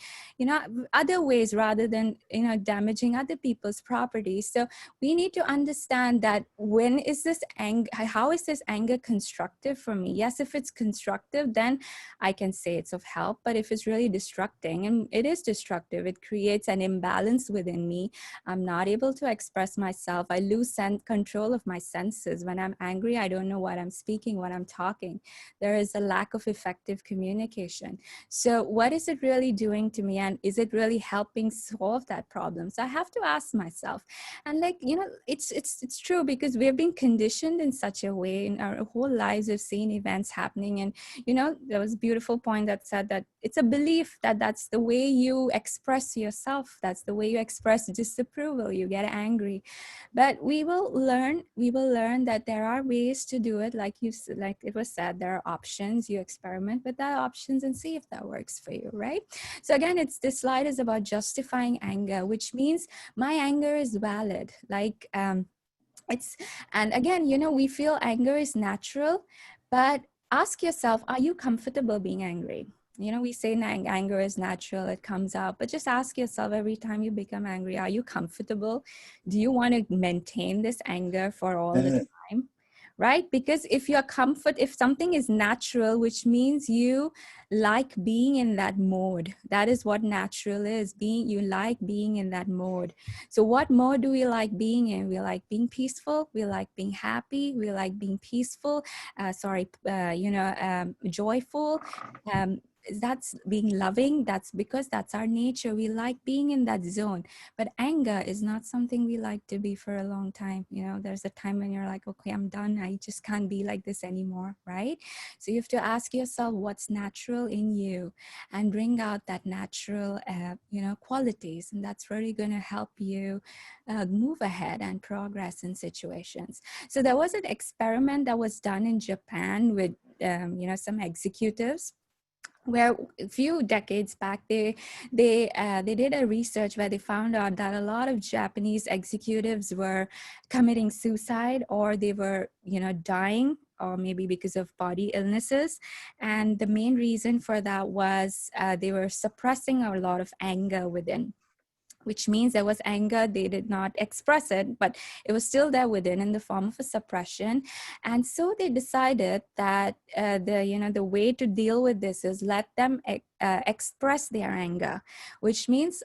other ways rather than damaging other people's property. So we need to understand that when is this anger, how is this anger constructive for me? Yes, if it's constructive, then I can say it's of help. But if it's really destructing, and it is destructive, it creates an imbalance within me. I'm not able to express myself. I lose control of my senses. When I'm angry, I don't know what I'm speaking, what I'm talking. There is a lack of effective communication. So what is it really doing to me, and is it really helping solve that problem? So I have to ask myself. And like, you know, it's true, because we've been conditioned in such a way in our whole lives. We've seen events happening, and you know, there was a beautiful point that said that it's a belief that that's the way you express yourself, that's the way you express disapproval, you get angry. But we will learn that there are ways to do it. Like like it was said, there are options. You experiment with that options and see if that works for you, right? So again, this slide is about justifying anger, which means my anger is valid. Like it's and again, you know, we feel anger is natural, but ask yourself, are you comfortable being angry? You know, we say anger is natural, it comes out, but just ask yourself, every time you become angry, are you comfortable? Do you want to maintain this anger for all the time? Right? Because if something is natural, which means you like being in that mode. That is what natural is. You like being in that mode. So what mode do we like being in? We like being peaceful. We like being happy. We like being peaceful. Joyful. That's being loving. That's because that's our nature. We like being in that zone. But anger is not something we like to be for a long time. You know, there's a time when you're like, okay, I'm done. I just can't be like this anymore, right? So you have to ask yourself what's natural in you and bring out that natural, qualities. And that's really going to help you move ahead and progress in situations. So there was an experiment that was done in Japan with, some executives, where a few decades back they did a research where they found out that a lot of Japanese executives were committing suicide, or they were, dying, or maybe because of body illnesses. And the main reason for that was they were suppressing a lot of anger within, which means there was anger. They did not express it, but it was still there within in the form of a suppression. And so they decided that the way to deal with this is let them express their anger, which means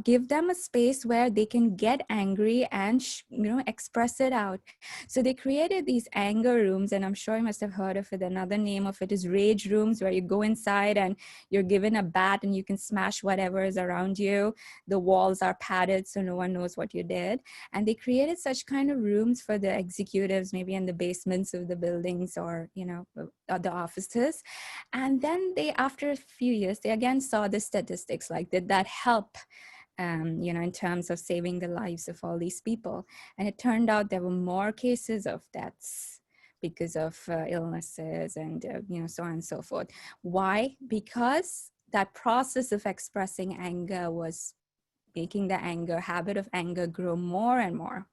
give them a space where they can get angry and express it out. So they created these anger rooms, and I'm sure you must have heard of it. Another name of it is rage rooms, where you go inside and you're given a bat and you can smash whatever is around you. The walls are padded so no one knows what you did. And they created such kind of rooms for the executives, maybe in the basements of the buildings, or the offices. And then after a few years, they again saw the statistics, like did that help in terms of saving the lives of all these people. And it turned out there were more cases of deaths because of illnesses and so on and so forth. Why? Because that process of expressing anger was making the habit of anger grow more and more.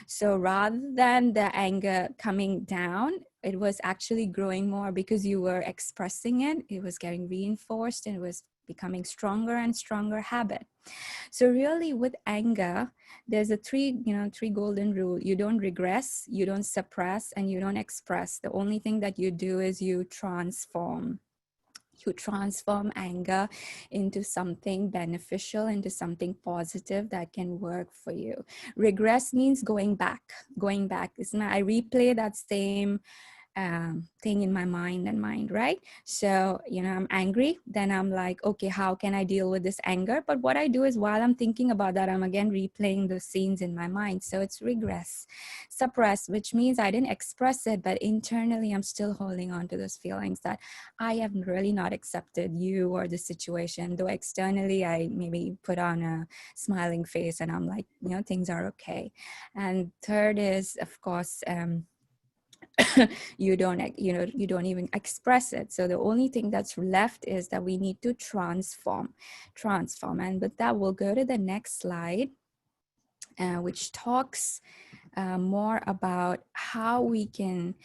So rather than the anger coming down, it was actually growing more, because you were expressing it. It was getting reinforced, and it was becoming stronger and stronger habit. So really, with anger, there's a three golden rule. You don't regress, you don't suppress, and you don't express. The only thing that you do is you transform. You transform anger into something beneficial, into something positive that can work for you. Regress means going back. I replay that same thing in my mind, right? So, I'm angry. Then I'm like, okay, how can I deal with this anger? But what I do is, while I'm thinking about that, I'm again replaying those scenes in my mind. So it's regress. Suppress, which means I didn't express it, but internally I'm still holding on to those feelings that I have really not accepted you or the situation, though externally I maybe put on a smiling face and I'm like, things are okay. And third is, of course, you don't even express it. So the only thing that's left is that we need to transform. And with that, we'll go to the next slide, which talks more about how we can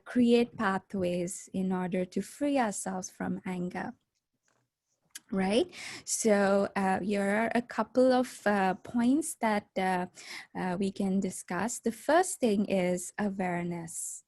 create pathways in order to free ourselves from anger. Right. So here are a couple of points that we can discuss. The first thing is awareness.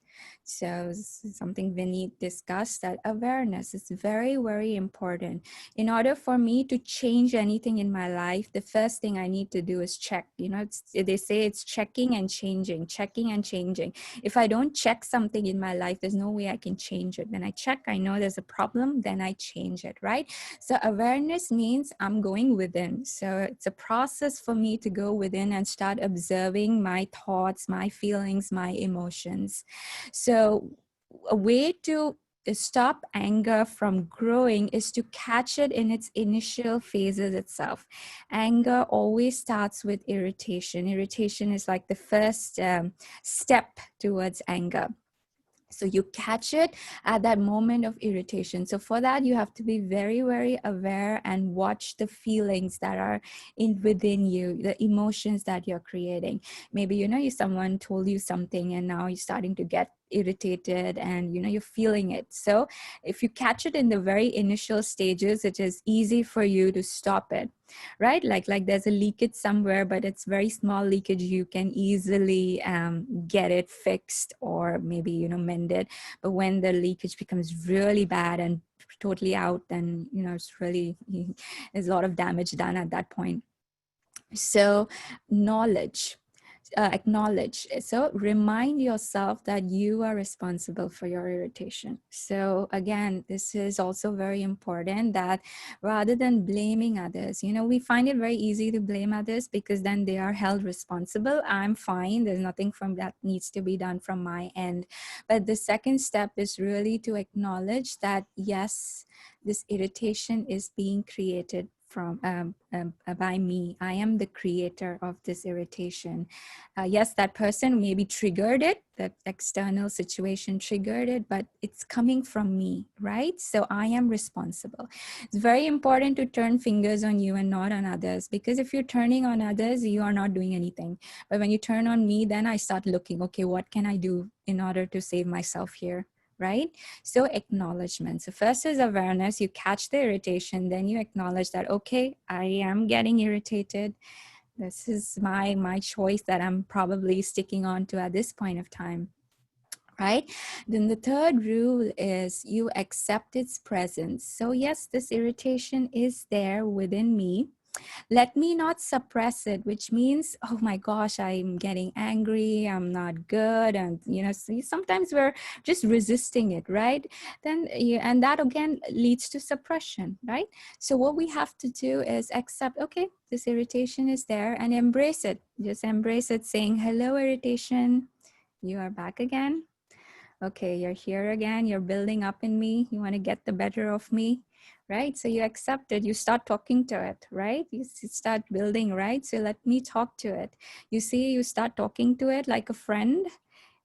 So something Vinny discussed, that awareness is very, very important. In order for me to change anything in my life, the first thing I need to do is check. You know, they say it's checking and changing, checking and changing. If I don't check something in my life, there's no way I can change it. When I check, I know there's a problem, then I change it, right? So awareness means I'm going within. So it's a process for me to go within and start observing my thoughts, my feelings, my emotions. So a way to stop anger from growing is to catch it in its initial phases itself. Anger always starts with irritation. Irritation is like the first step towards anger. So you catch it at that moment of irritation. So for that, you have to be very, very aware and watch the feelings that are within you, the emotions that you're creating. Maybe, you know, someone told you something and now you're starting to get irritated and, you know, you're feeling it. So if you catch it in the very initial stages, it is easy for you to stop it, right? Like there's a leakage somewhere, but it's very small leakage. You can easily get it fixed or maybe, you know, mended. But when the leakage becomes really bad and totally out, then, you know, it's really, there's a lot of damage done at that point. So knowledge. Acknowledge. So remind yourself that you are responsible for your irritation. So again, this is also very important, that rather than blaming others, you know, we find it very easy to blame others because then they are held responsible. I'm fine. There's nothing from that needs to be done from my end. But the second step is really to acknowledge that, yes, this irritation is being created from by me. I am the creator of this irritation. Yes, that person maybe triggered it, that external situation triggered it, but it's coming from me, right? So I am responsible. It's very important to turn fingers on you and not on others, because if you're turning on others, you are not doing anything. But when you turn on me, then I start looking, okay, what can I do in order to save myself here? Right? So acknowledgement. So first is awareness. You catch the irritation, then you acknowledge that, okay, I am getting irritated. This is my choice that I'm probably sticking on to at this point of time. Right? Then the third rule is you accept its presence. So yes, this irritation is there within me. Let me not suppress it, which means, oh my gosh, I'm getting angry, I'm not good. And, you know, sometimes we're just resisting it, right? Then, and that again leads to suppression, right? So what we have to do is accept, okay, this irritation is there, and embrace it. Just embrace it, saying, hello, irritation, you are back again. Okay, you're here again, you're building up in me, you want to get the better of me, right? So you accept it, you start talking to it, right? You start building, right? So let me talk to it. You see, you start talking to it like a friend,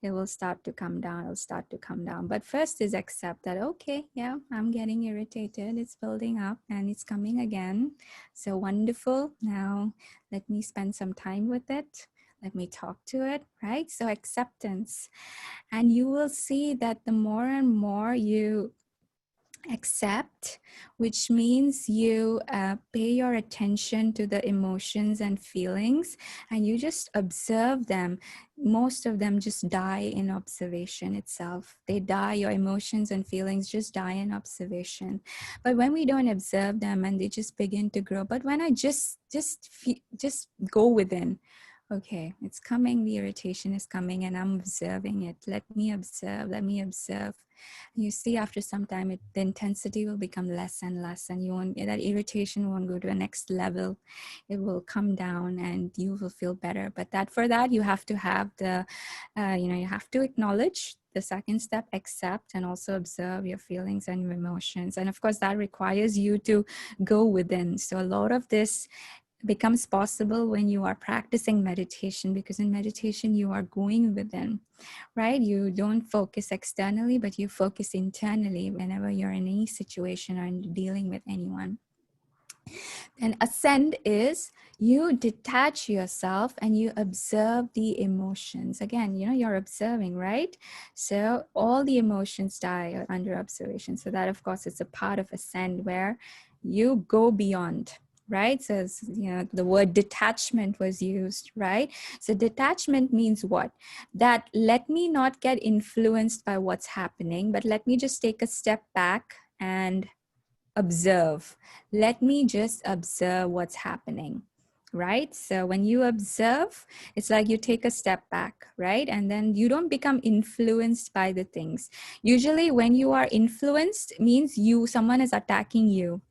it will start to come down, it'll start to come down. But first is accept that, okay, yeah, I'm getting irritated, it's building up and it's coming again. So wonderful. Now let me spend some time with it. Let me talk to it, right? So acceptance. And you will see that the more and more you accept, which means you pay your attention to the emotions and feelings and you just observe them, most of them just die in observation itself. They die, your emotions and feelings just die in observation. But when we don't observe them and they just begin to grow, but when I just go within, okay, it's coming, the irritation is coming and I'm observing it. Let me observe, let me observe. You see, after some time, the intensity will become less and less, and you won't, that irritation won't go to a next level. It will come down and you will feel better. But for that, you have to have you have to acknowledge the second step, accept, and also observe your feelings and your emotions. And of course, that requires you to go within. So a lot of this becomes possible when you are practicing meditation, because in meditation you are going within, right? You don't focus externally, but you focus internally whenever you're in any situation or dealing with anyone. And ascend is you detach yourself and you observe the emotions. Again, you're observing, right? So all the emotions die under observation. So that, of course, is a part of ascend where you go beyond, right? So, the word detachment was used, right? So detachment means what? That let me not get influenced by what's happening, but let me just take a step back and observe. Let me just observe what's happening, right? So when you observe, it's like you take a step back, right? And then you don't become influenced by the things. Usually when you are influenced means someone is attacking you,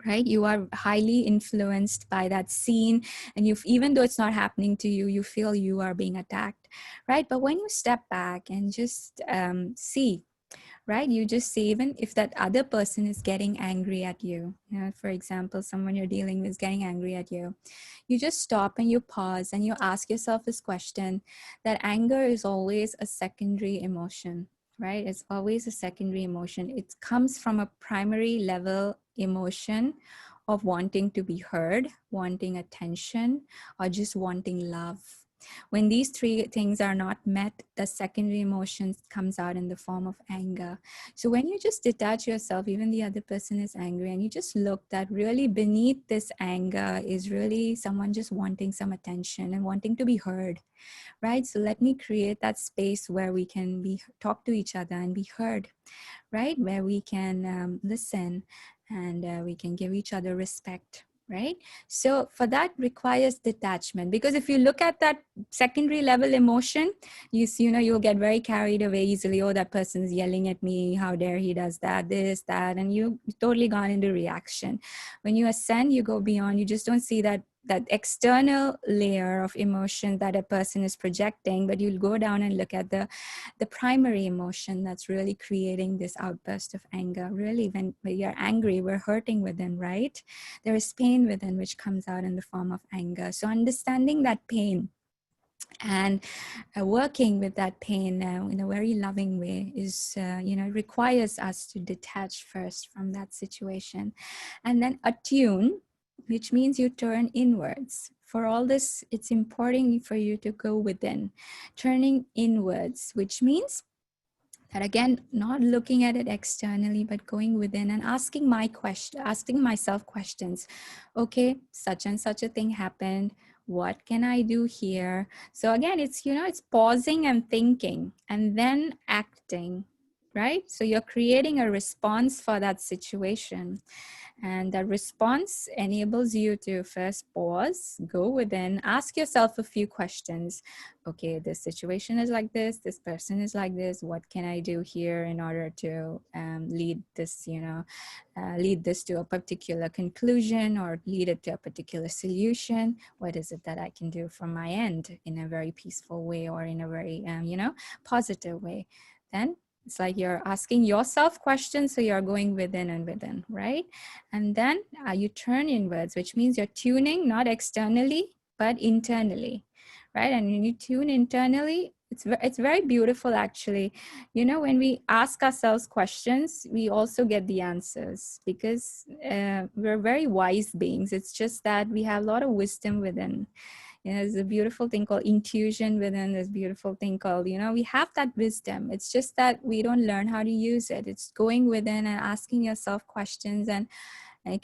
right? You are highly influenced by that scene, and even though it's not happening to you, you feel you are being attacked, right? But when you step back and just see, right? You just see, even if that other person is getting angry at you, for example, someone you're dealing with is getting angry at you, you just stop and you pause and you ask yourself this question, that anger is always a secondary emotion, right? It's always a secondary emotion. It comes from a primary level emotion of wanting to be heard, wanting attention, or just wanting love. When these three things are not met, the secondary emotions comes out in the form of anger. So when you just detach yourself, even the other person is angry, and you just look that really beneath this anger is really someone just wanting some attention and wanting to be heard, right? So let me create that space where we can talk to each other and be heard, right? Where we can listen, and we can give each other respect, right? So for that requires detachment, because if you look at that secondary level emotion, you'll get very carried away easily. Oh, that person is yelling at me, how dare he does that, this, that, and you totally gone into reaction. When you ascend, you go beyond. You just don't see that external layer of emotion that a person is projecting, but you'll go down and look at the primary emotion that's really creating this outburst of anger. Really, when you're angry, we're hurting within, right? There is pain within, which comes out in the form of anger. So understanding that pain and working with that pain in a very loving way is, requires us to detach first from that situation, and then attune, which means you turn inwards. For all this, it's important for you to go within, turning inwards, which means that, again, not looking at it externally, but going within and asking myself questions. Okay, such and such a thing happened. What can I do here? So again, it's pausing and thinking and then acting, right? So you're creating a response for that situation. And that response enables you to first pause, go within, ask yourself a few questions. Okay, this situation is like this person is like this. What can I do here in order to lead this to a particular conclusion, or lead it to a particular solution? What is it that I can do from my end in a very peaceful way, or in a very, positive way? Then it's like you're asking yourself questions, so you're going within and within, right? And then you turn inwards, which means you're tuning not externally, but internally, right? And when you tune internally, it's very beautiful, actually. When we ask ourselves questions, we also get the answers, because we're very wise beings. It's just that we have a lot of wisdom within. There's a beautiful thing called intuition within. This beautiful thing called, we have that wisdom. It's just that we don't learn how to use it. It's going within and asking yourself questions, and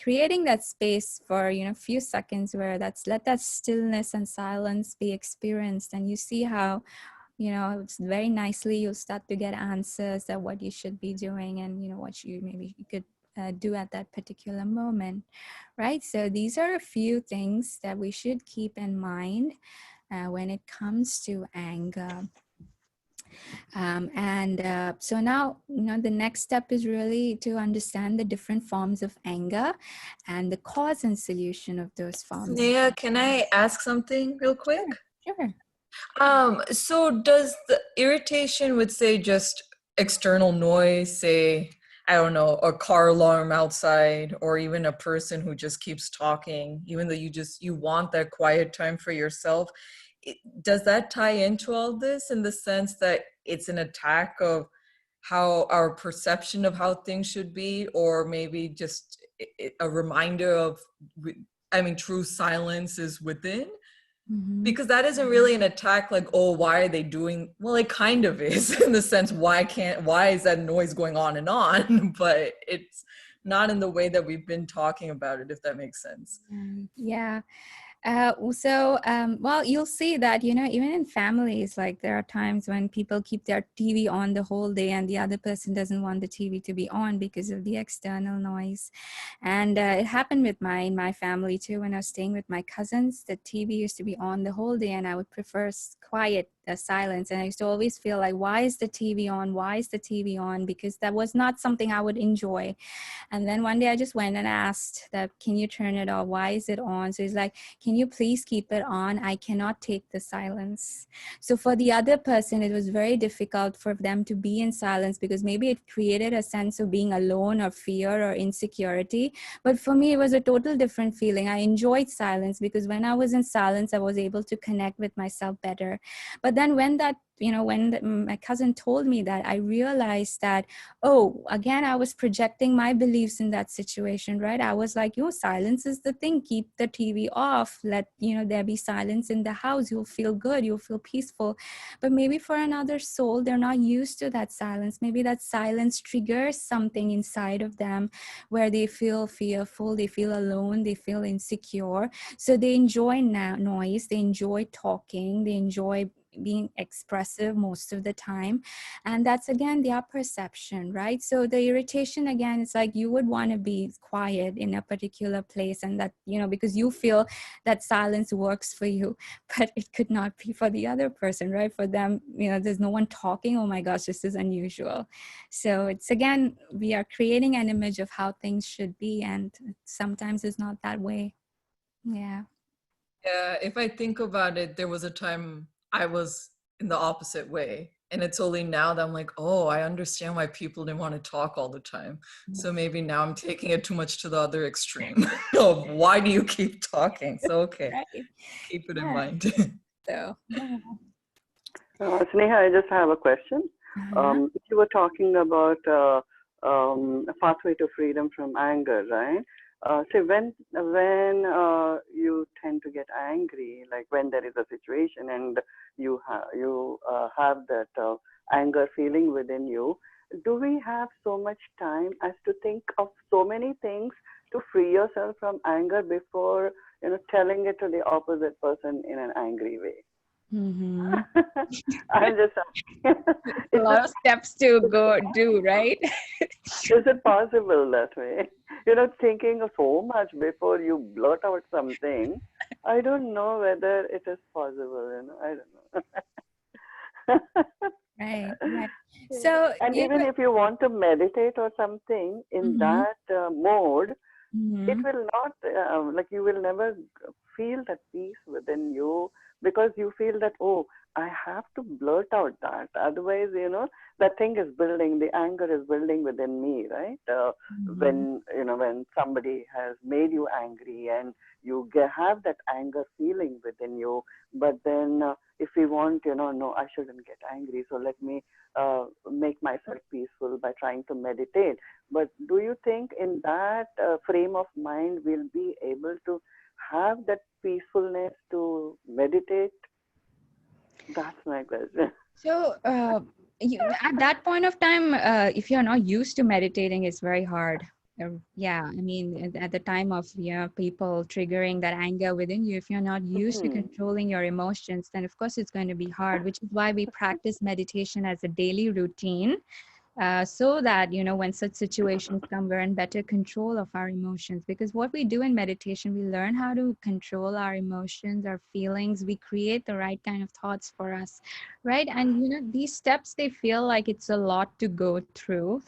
creating that space for a few seconds where let that stillness and silence be experienced, and you see how it's very nicely you'll start to get answers at what you should be doing, and what you could do at that particular moment, right? So these are a few things that we should keep in mind when it comes to anger. So now, the next step is really to understand the different forms of anger and the cause and solution of those forms. Sneha, can I ask something real quick? Sure. So does the irritation with, say, just external noise, say, I don't know, a car alarm outside, or even a person who just keeps talking, even though you want that quiet time for yourself, does that tie into all this, in the sense that it's an attack of how our perception of how things should be, or maybe just a reminder of, true silence is within? Because that isn't really an attack, like, oh, why are they doing, well, it kind of is in the sense, why is that noise going on and on? But it's not in the way that we've been talking about it, if that makes sense. Yeah. Well, you'll see that, even in families, like there are times when people keep their TV on the whole day and the other person doesn't want the TV to be on because of the external noise. And it happened with in my family too. When I was staying with my cousins, the TV used to be on the whole day and I would prefer quiet, silence. And I used to always feel like, why is the TV on? Why is the TV on? Because that was not something I would enjoy. And then one day I just went and asked that, can you turn it off? Why is it on? So he's like, can you please keep it on? I cannot take the silence. So for the other person, it was very difficult for them to be in silence because maybe it created a sense of being alone or fear or insecurity. But for me, it was a total different feeling. I enjoyed silence because when I was in silence, I was able to connect with myself better. But then when my cousin told me that, I realized that, oh, again, I was projecting my beliefs in that situation, right? I was like, silence is the thing. Keep the TV off. Let, there be silence in the house. You'll feel good. You'll feel peaceful. But maybe for another soul, they're not used to that silence. Maybe that silence triggers something inside of them where they feel fearful, they feel alone, they feel insecure. So they enjoy noise, they enjoy talking, they enjoy being expressive most of the time. And that's again their perception, right? So the irritation, again, it's like you would want to be quiet in a particular place, and that, because you feel that silence works for you, but it could not be for the other person, right? For them, there's no one talking. Oh my gosh, this is unusual. So it's, again, we are creating an image of how things should be, and sometimes it's not that way. Yeah. Yeah, if I think about it, there was a time I was in the opposite way. And it's only now that I'm like, oh, I understand why people didn't want to talk all the time. So maybe now I'm taking it too much to the other extreme of why do you keep talking? So, okay, right. Keep it in mind. So, yeah. Sneha, I just have a question. You were talking about a pathway to freedom from anger, right? So when you tend to get angry, like when there is a situation and you have that anger feeling within you, do we have so much time as to think of so many things to free yourself from anger before telling it to the opposite person in an angry way? Mm-hmm. I'm just a lot of steps to do, right? Is it possible that way? Thinking of so much before you blurt out something. I don't know whether it is possible. I don't know. Right. So, and even if you want to meditate or something in that mode, it will not like you will never feel that peace within you, because you feel that, oh, I have to blurt out that, otherwise that thing is building, the anger is building within me, right? When somebody has made you angry and you have that anger feeling within you, but then if we want, no, I shouldn't get angry, so let me make myself peaceful by trying to meditate. But do you think in that frame of mind we'll be able to have that peacefulness to meditate? That's my question. So, at that point of time, if you're not used to meditating, it's very hard. Yeah, I mean, at the time of people triggering that anger within you, if you're not used to controlling your emotions, then of course it's going to be hard, which is why we practice meditation as a daily routine. So that, when such situations come, we're in better control of our emotions. Because what we do in meditation, we learn how to control our emotions, our feelings. We create the right kind of thoughts for us, right? And, these steps, they feel like it's a lot to go through.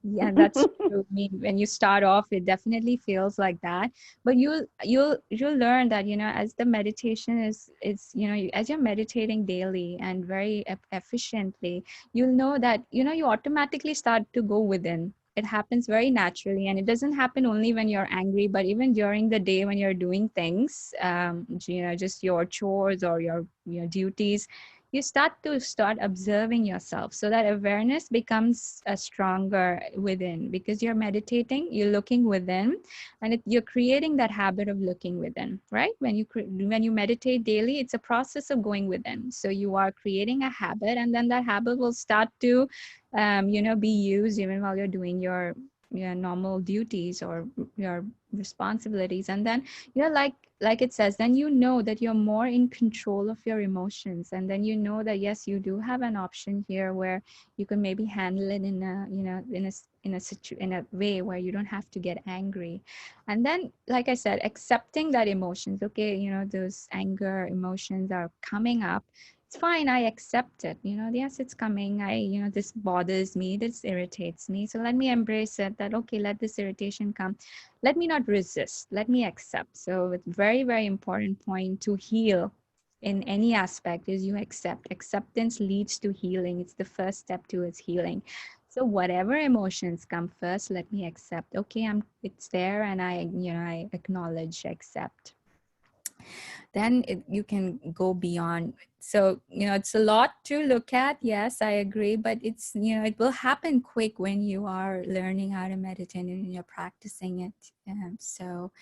Yeah, that's true. I mean, when you start off, it definitely feels like that. But you'll learn that, as the meditation is, as you're meditating daily and very efficiently, you'll know that, you automatically start to go within. It happens very naturally, and it doesn't happen only when you're angry, but even during the day when you're doing things, just your chores or your duties, you start observing yourself, so that awareness becomes stronger within, because you're meditating, you're looking within, and you're creating that habit of looking within, right? When you meditate daily, it's a process of going within. So you are creating a habit, and then that habit will start to be used even while you're doing your your normal duties or your responsibilities, and then like it says, then you know that you're more in control of your emotions, and then you know that yes, you do have an option here where you can maybe handle it in a, you know, in a way where you don't have to get angry. And then, like I said, accepting that emotions, okay, you know, those anger emotions are coming up, it's fine, I accept it, you know, yes, it's coming, you know, this bothers me, this irritates me, so let me embrace it, that okay, let this irritation come, let me not resist, let me accept. So it's very, very important point to heal in any aspect is you accept. Acceptance leads to healing. It's the first step towards healing. So whatever emotions come first, let me accept. Okay, it's there, and I acknowledge, accept. Then you can go beyond. So, you know, it's a lot to look at. Yes, I agree, but it's, you know, it will happen quick when you are learning how to meditate and you're practicing it. So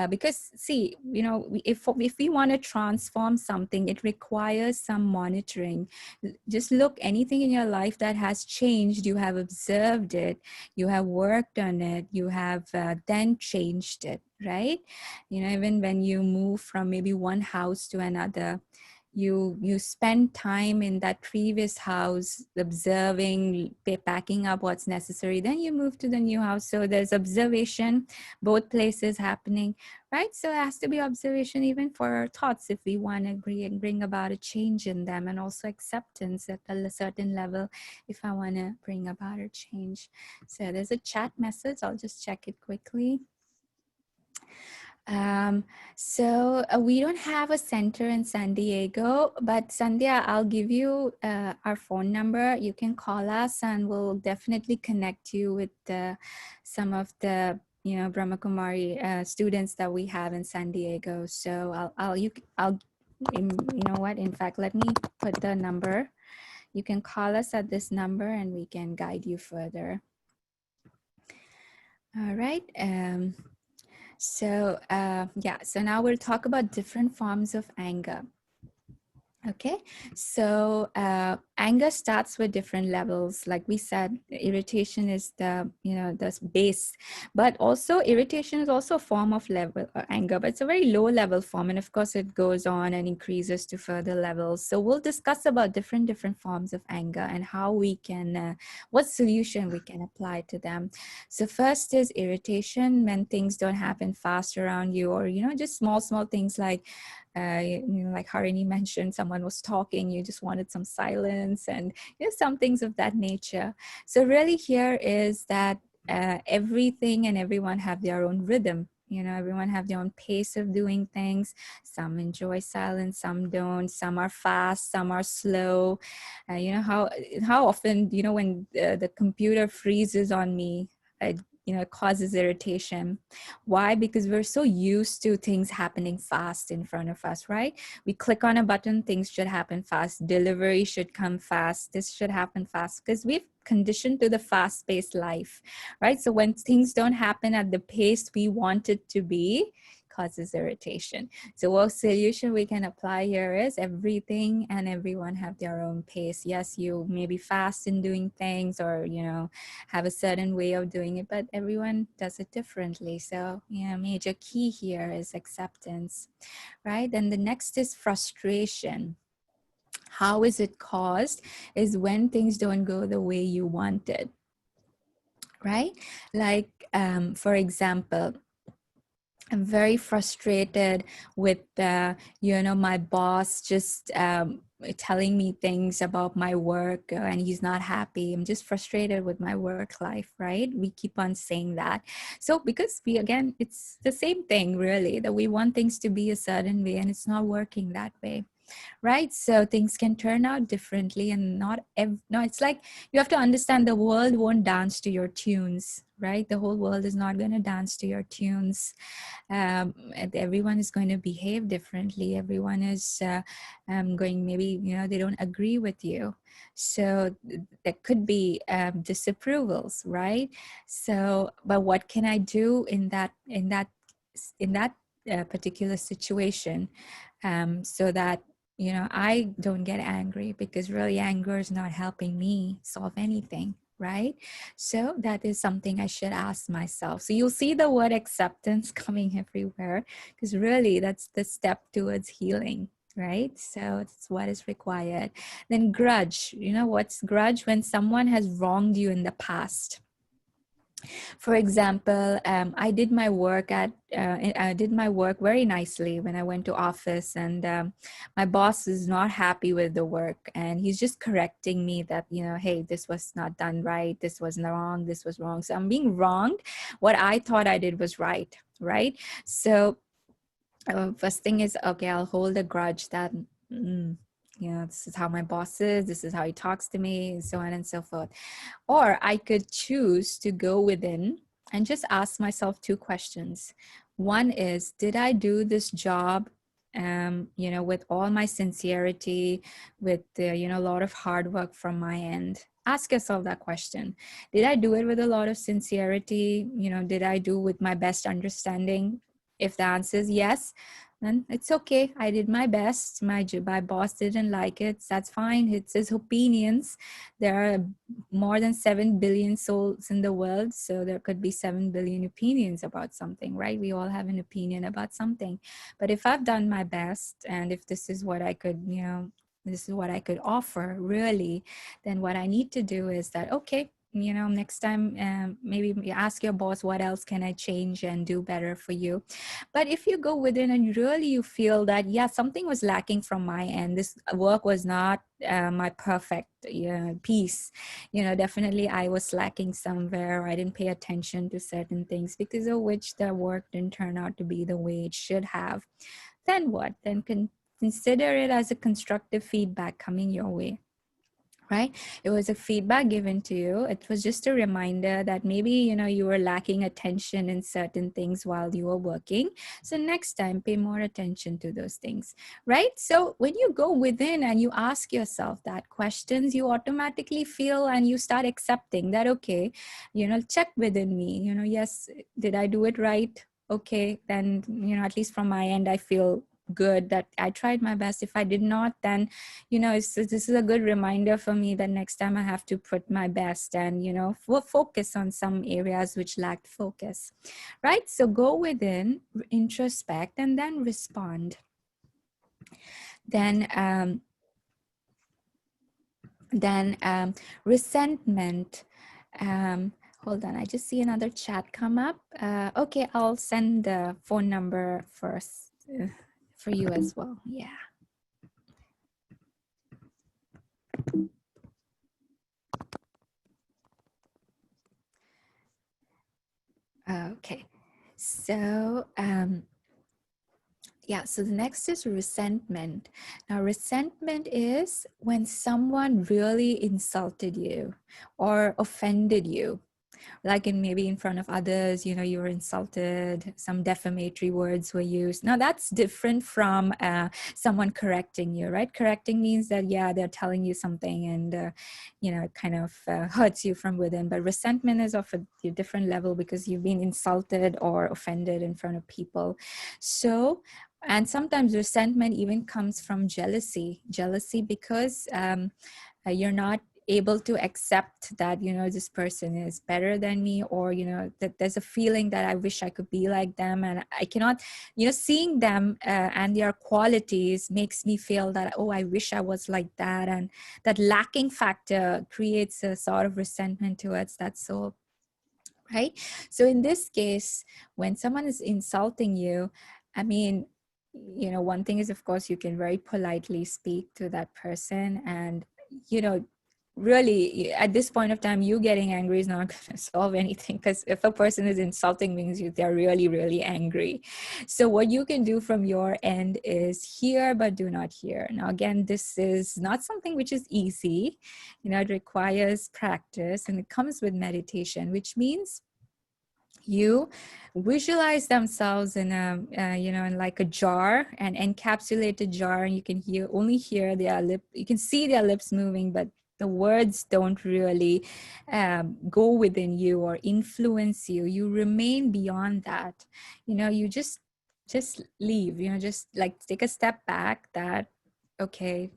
because see, you know, if we want to transform something, it requires some monitoring. Just look, anything in your life that has changed, you have observed it, you have worked on it, you have then changed it, right? You know, even when you move from maybe one house to another, you spend time in that previous house observing, packing up what's necessary, then you move to the new house. So there's observation both places happening, right? So it has to be observation even for our thoughts if we want to bring about a change in them, and also acceptance at a certain level if I want to bring about a change. So there's a chat message, I'll just check it quickly. Um, so we don't have a center in San Diego, but Sandhya, I'll give you our phone number. You can call us and we'll definitely connect you with some of the, you know, Brahma Kumari students that we have in San Diego. So you know what, in fact, let me put the number. You can call us at this number and we can guide you further. All right. So yeah, so now we'll talk about different forms of anger. Okay, so anger starts with different levels. Like we said, irritation is the, you know, the base, but also irritation is also a form of level anger, but it's a very low level form, and of course it goes on and increases to further levels. So we'll discuss about different forms of anger and how we can, what solution we can apply to them. So first is irritation, when things don't happen fast around you, or, you know, just small things like you know, like Harini mentioned, someone was talking, you just wanted some silence, and, you know, some things of that nature. So really here is that everything and everyone have their own rhythm. You know, everyone have their own pace of doing things. Some enjoy silence, some don't. Some are fast, some are slow. You know, how often, you know, when the computer freezes on me, you know, it causes irritation. Why? Because we're so used to things happening fast in front of us, right? We click on a button, things should happen fast. Delivery should come fast. This should happen fast because we've conditioned to the fast-paced life, right? So when things don't happen at the pace we want it to be, causes irritation. So what solution we can apply here is everything and everyone have their own pace. Yes, you may be fast in doing things, or, you know, have a certain way of doing it, but everyone does it differently. So, yeah, major key here is acceptance, right? Then the next is frustration. How is it caused? Is when things don't go the way you wanted, right? Like, for example, I'm very frustrated with you know, my boss just telling me things about my work, and he's not happy. I'm just frustrated with my work life, right? We keep on saying that. So because again, it's the same thing really, that we want things to be a certain way and it's not working that way. Right? So things can turn out differently, and no, it's like you have to understand the world won't dance to your tunes, right? The whole world is not going to dance to your tunes. And everyone is going to behave differently. Everyone is going, maybe, you know, they don't agree with you. So there could be disapprovals, right? So, but what can I do in that particular situation, so that, you know, I don't get angry, because really anger is not helping me solve anything, right? So that is something I should ask myself. So you'll see the word acceptance coming everywhere, because really that's the step towards healing, right? So it's what is required. Then grudge, what's grudge? When someone has wronged you in the past. For example, I did my work I did my work very nicely when I went to office, and my boss is not happy with the work, and he's just correcting me that, hey, this was not done right, this was wrong, this was wrong. So I'm being wronged. What I thought I did was right, right? So first thing is, okay, I'll hold a grudge that, this is how my boss is, this is how he talks to me, and so on and so forth. Or I could choose to go within and just ask myself two questions. One is, did I do this job, with all my sincerity, with a lot of hard work from my end? Ask yourself that question. Did I do it with a lot of sincerity? Did I do with my best understanding? If the answer is yes, then it's okay. I did my best. My boss didn't like it. That's fine. It's his opinions. There are more than 7 billion souls in the world, so there could be 7 billion opinions about something, right? We all have an opinion about something. But if I've done my best, and if this is what I could, this is what I could offer, really, then what I need to do is that, okay, next time, maybe you ask your boss, what else can I change and do better for you? But if you go within and really you feel that, yeah, something was lacking from my end, this work was not my perfect piece, definitely I was lacking somewhere, I didn't pay attention to certain things, because of which the work didn't turn out to be the way it should have. Then what? Then consider it as a constructive feedback coming your way, right? It was a feedback given to you. It was just a reminder that maybe, you were lacking attention in certain things while you were working. So next time, pay more attention to those things, right? So when you go within and you ask yourself that questions, you automatically feel and you start accepting that, okay, check within me, yes, did I do it right? Okay, then, at least from my end, I feel good that I tried my best. If I did not, then this is a good reminder for me that next time I have to put my best and focus on some areas which lacked focus, right? So go within, introspect, and then respond. Then resentment. Hold on, I just see another chat come up. Okay, I'll send the phone number first for you as well. Yeah. Okay, so yeah, so the next is resentment. Now, resentment is when someone really insulted you or offended you, like maybe in front of others, you were insulted, some defamatory words were used. Now that's different from someone correcting you, right? Correcting means that, yeah, they're telling you something and, it kind of hurts you from within. But resentment is of a different level because you've been insulted or offended in front of people. So, and sometimes resentment even comes from jealousy because you're not able to accept that this person is better than me, or that there's a feeling that I wish I could be like them, and I cannot, seeing them and their qualities makes me feel that, oh, I wish I was like that, and that lacking factor creates a sort of resentment towards that soul, right? So in this case, when someone is insulting you, I mean, one thing is, of course, you can very politely speak to that person, and really at this point of time, you getting angry is not going to solve anything, because if a person is insulting means they're really, really angry. So what you can do from your end is hear but do not hear. Now again, this is not something which is easy. It requires practice, and it comes with meditation, which means you visualize themselves in a in like a jar, an encapsulated jar, and you can only hear their you can see their lips moving, but the words don't really go within you or influence you. You remain beyond that. You just leave, just like take a step back, that okay,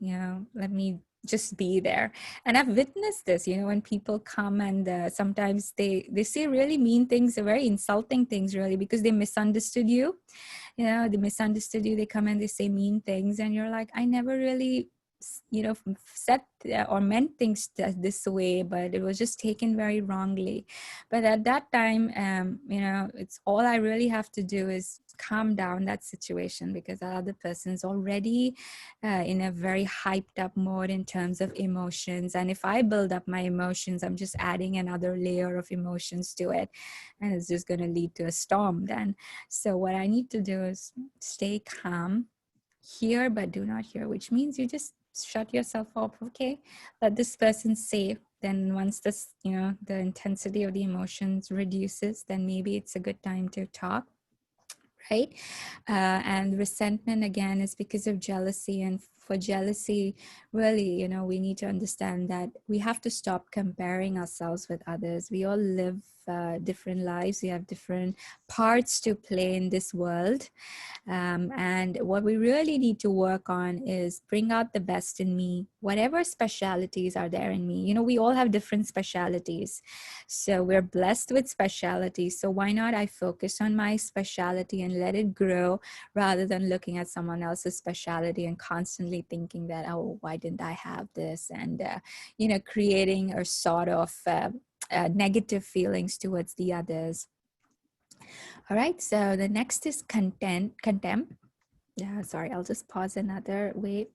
let me just be there. And I've witnessed this, when people come and sometimes they say really mean things, very insulting things, really, because they misunderstood you. They misunderstood you. They come and they say mean things, and you're like, I never really said or meant things this way, but it was just taken very wrongly. But at that time, it's all I really have to do is calm down that situation, because the other person's already in a very hyped up mode in terms of emotions. And if I build up my emotions, I'm just adding another layer of emotions to it, and it's just going to lead to a storm then. So what I need to do is stay calm, hear but do not hear, which means you just shut yourself off. Okay, let this person say. Then once this, the intensity of the emotions reduces, then maybe it's a good time to talk, right? And resentment, again, is because of jealousy. And for jealousy, really, we need to understand that we have to stop comparing ourselves with others. We all live different lives. We have different parts to play in this world. And what we really need to work on is bring out the best in me, whatever specialities are there in me. We all have different specialities. So we're blessed with specialities. So why not I focus on my speciality and let it grow, rather than looking at someone else's speciality and constantly thinking that, oh, why didn't I have this? And, creating a sort of negative feelings towards the others. All right, so the next is contempt. Yeah, sorry, I'll just pause another. Wait,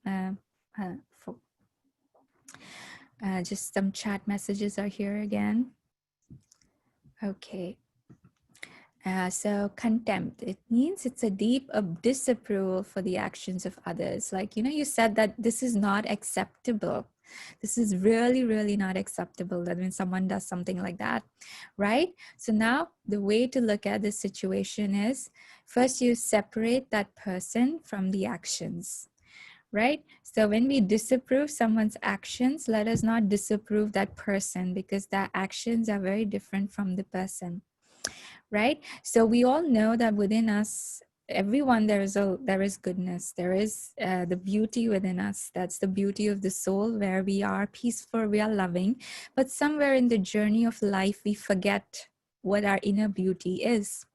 just some chat messages are here again. Okay. So contempt, it means it's a deep disapproval for the actions of others. Like, you said that this is not acceptable. This is really, really not acceptable, that when someone does something like that, right? So now the way to look at this situation is, first you separate that person from the actions, right? So when we disapprove someone's actions, let us not disapprove that person, because their actions are very different from the person, right? So we all know that within us, everyone, there is goodness, there is the beauty within us. That's the beauty of the soul, where we are peaceful, we are loving. But somewhere in the journey of life, we forget what our inner beauty is,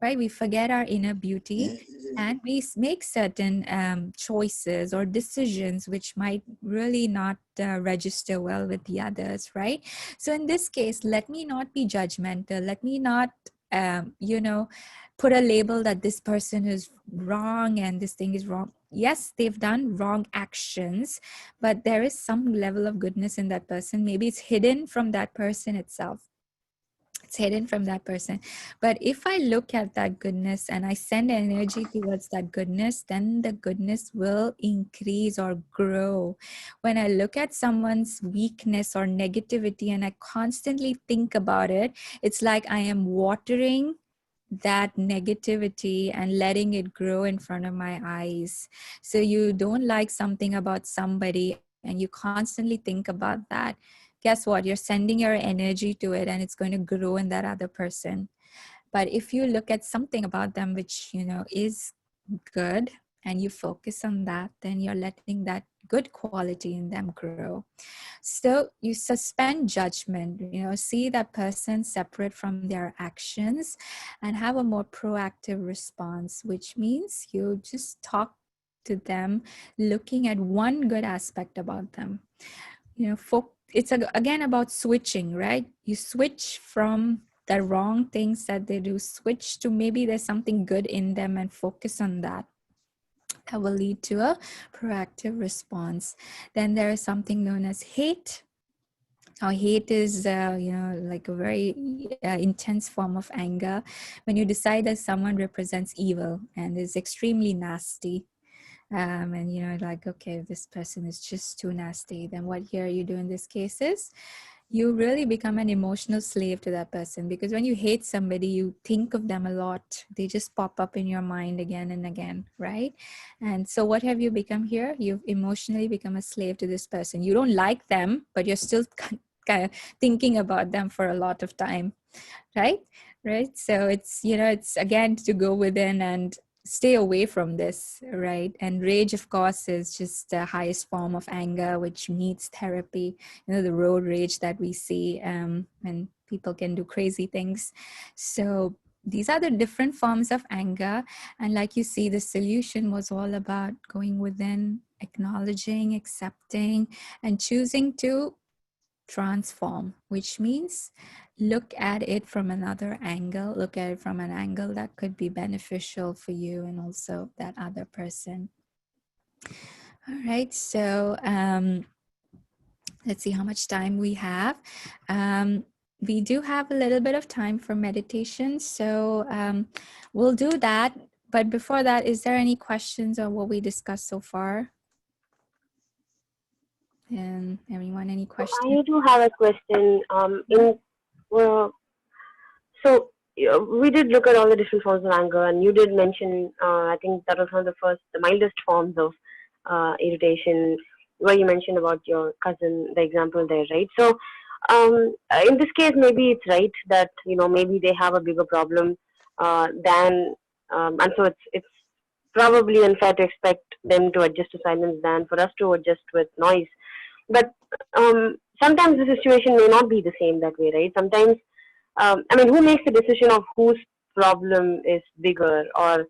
right? We forget our inner beauty, and we make certain choices or decisions which might really not register well with the others, right? So in this case, let me not be judgmental. Let me not put a label that this person is wrong and this thing is wrong. Yes, they've done wrong actions, but there is some level of goodness in that person. Maybe it's hidden from that person itself. It's hidden from that person. But if I look at that goodness and I send energy towards that goodness, then the goodness will increase or grow. When I look at someone's weakness or negativity and I constantly think about it, it's like I am watering that negativity and letting it grow in front of my eyes. So you don't like something about somebody and you constantly think about that. Guess what? You're sending your energy to it and it's going to grow in that other person. But if you look at something about them which, is good, and you focus on that, then you're letting that good quality in them grow. So you suspend judgment, see that person separate from their actions and have a more proactive response, which means you just talk to them looking at one good aspect about them. It's again about switching, right? You switch from the wrong things that they do, switch to maybe there's something good in them and focus on that. That will lead to a proactive response. Then there is something known as hate. Now, hate is, like a very intense form of anger when you decide that someone represents evil and is extremely nasty. And like, okay, this person is just too nasty. Then what here you do in this case is you really become an emotional slave to that person, because when you hate somebody, you think of them a lot. They just pop up in your mind again and again, right? And so what have you become here? You've emotionally become a slave to this person. You don't like them, but you're still kind of thinking about them for a lot of time, right? So it's, it's again to go within and stay away from this, right? And rage, of course, is just the highest form of anger, which needs therapy. The road rage that we see, when people can do crazy things. So these are the different forms of anger. And like you see, the solution was all about going within, acknowledging, accepting, and choosing to transform, which means look at it from another angle, look at it from an angle that could be beneficial for you and also that other person. All right, so let's see how much time we have. We do have a little bit of time for meditation, so we'll do that. But before that, is there any questions on what we discussed so far? And anyone, any questions? I do have a question. Well, so we did look at all the different forms of anger, and you did mention, I think that was one of the mildest forms of irritation, where you mentioned about your cousin, the example there, right? So, in this case, maybe it's right that maybe they have a bigger problem than, and so it's probably unfair to expect them to adjust to silence than for us to adjust with noise. But sometimes the situation may not be the same that way, right? Sometimes, I mean, who makes the decision of whose problem is bigger, or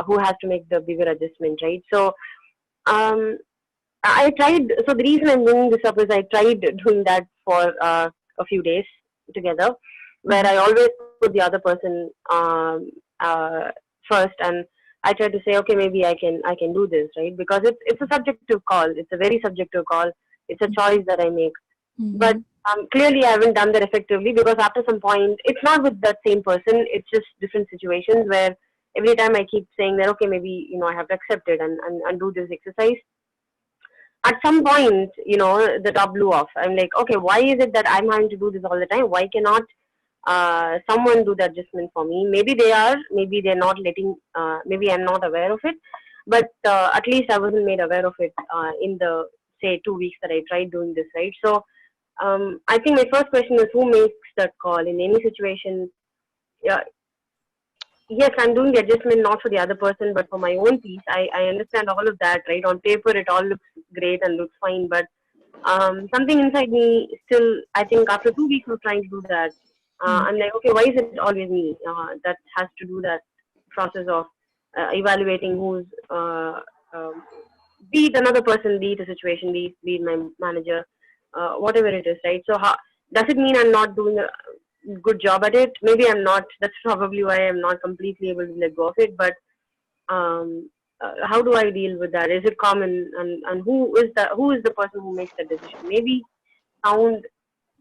who has to make the bigger adjustment, right? So, um, I tried. So the reason I'm bringing this up is I tried doing that for a few days together, where I always put the other person first, and I tried to say, okay, maybe I can do this, right? Because it's a subjective call. It's a very subjective call. It's a choice that I make. But clearly, I haven't done that effectively, because after some point, it's not with that same person. It's just different situations where every time I keep saying that, okay, maybe I have to accept it and do this exercise. At some point, the top blew off. I'm like, okay, why is it that I'm having to do this all the time? Why cannot someone do the adjustment for me? Maybe they are, maybe they're not letting, maybe I'm not aware of it, but at least I wasn't made aware of it in the, say, 2 weeks that I tried doing this, right? So I think my first question is, who makes that call in any situation? Yeah, yes, I'm doing the adjustment not for the other person, but for my own peace. I understand all of that, right? On paper, it all looks great and looks fine, but something inside me still, I think after 2 weeks of trying to do that, I'm like, okay, why is it always me that has to do that process of evaluating who's, be it another person, be it a situation, be it my manager, whatever it is, right? So, does it mean I'm not doing a good job at it? Maybe I'm not. That's probably why I'm not completely able to let go of it. But how do I deal with that? Is it common? And who is the person who makes that decision? Maybe sound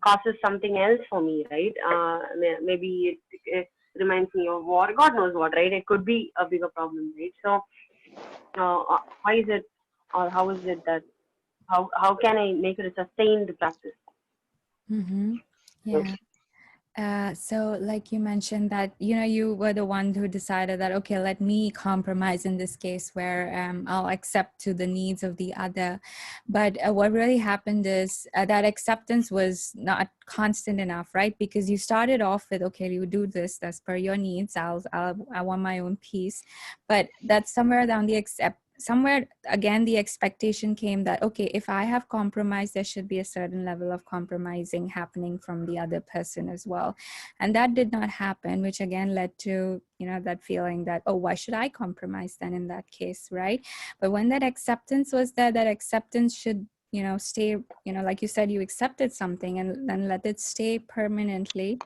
causes something else for me, right? Maybe it reminds me of war. God knows what, right? It could be a bigger problem, right? So why is it, or how is it that how can I make it a sustained practice? Yeah. So like you mentioned that, you were the one who decided that, okay, let me compromise in this case where I'll accept to the needs of the other. But what really happened is that acceptance was not constant enough, right? Because you started off with, okay, you do this, that's per your needs. I want my own peace. But that's somewhere down somewhere again the expectation came that, okay, if I have compromised, there should be a certain level of compromising happening from the other person as well, and that did not happen, which again led to that feeling that, oh, why should I compromise then in that case, right? But when that acceptance was there, that acceptance should stay, like you said, you accepted something and then let it stay permanently.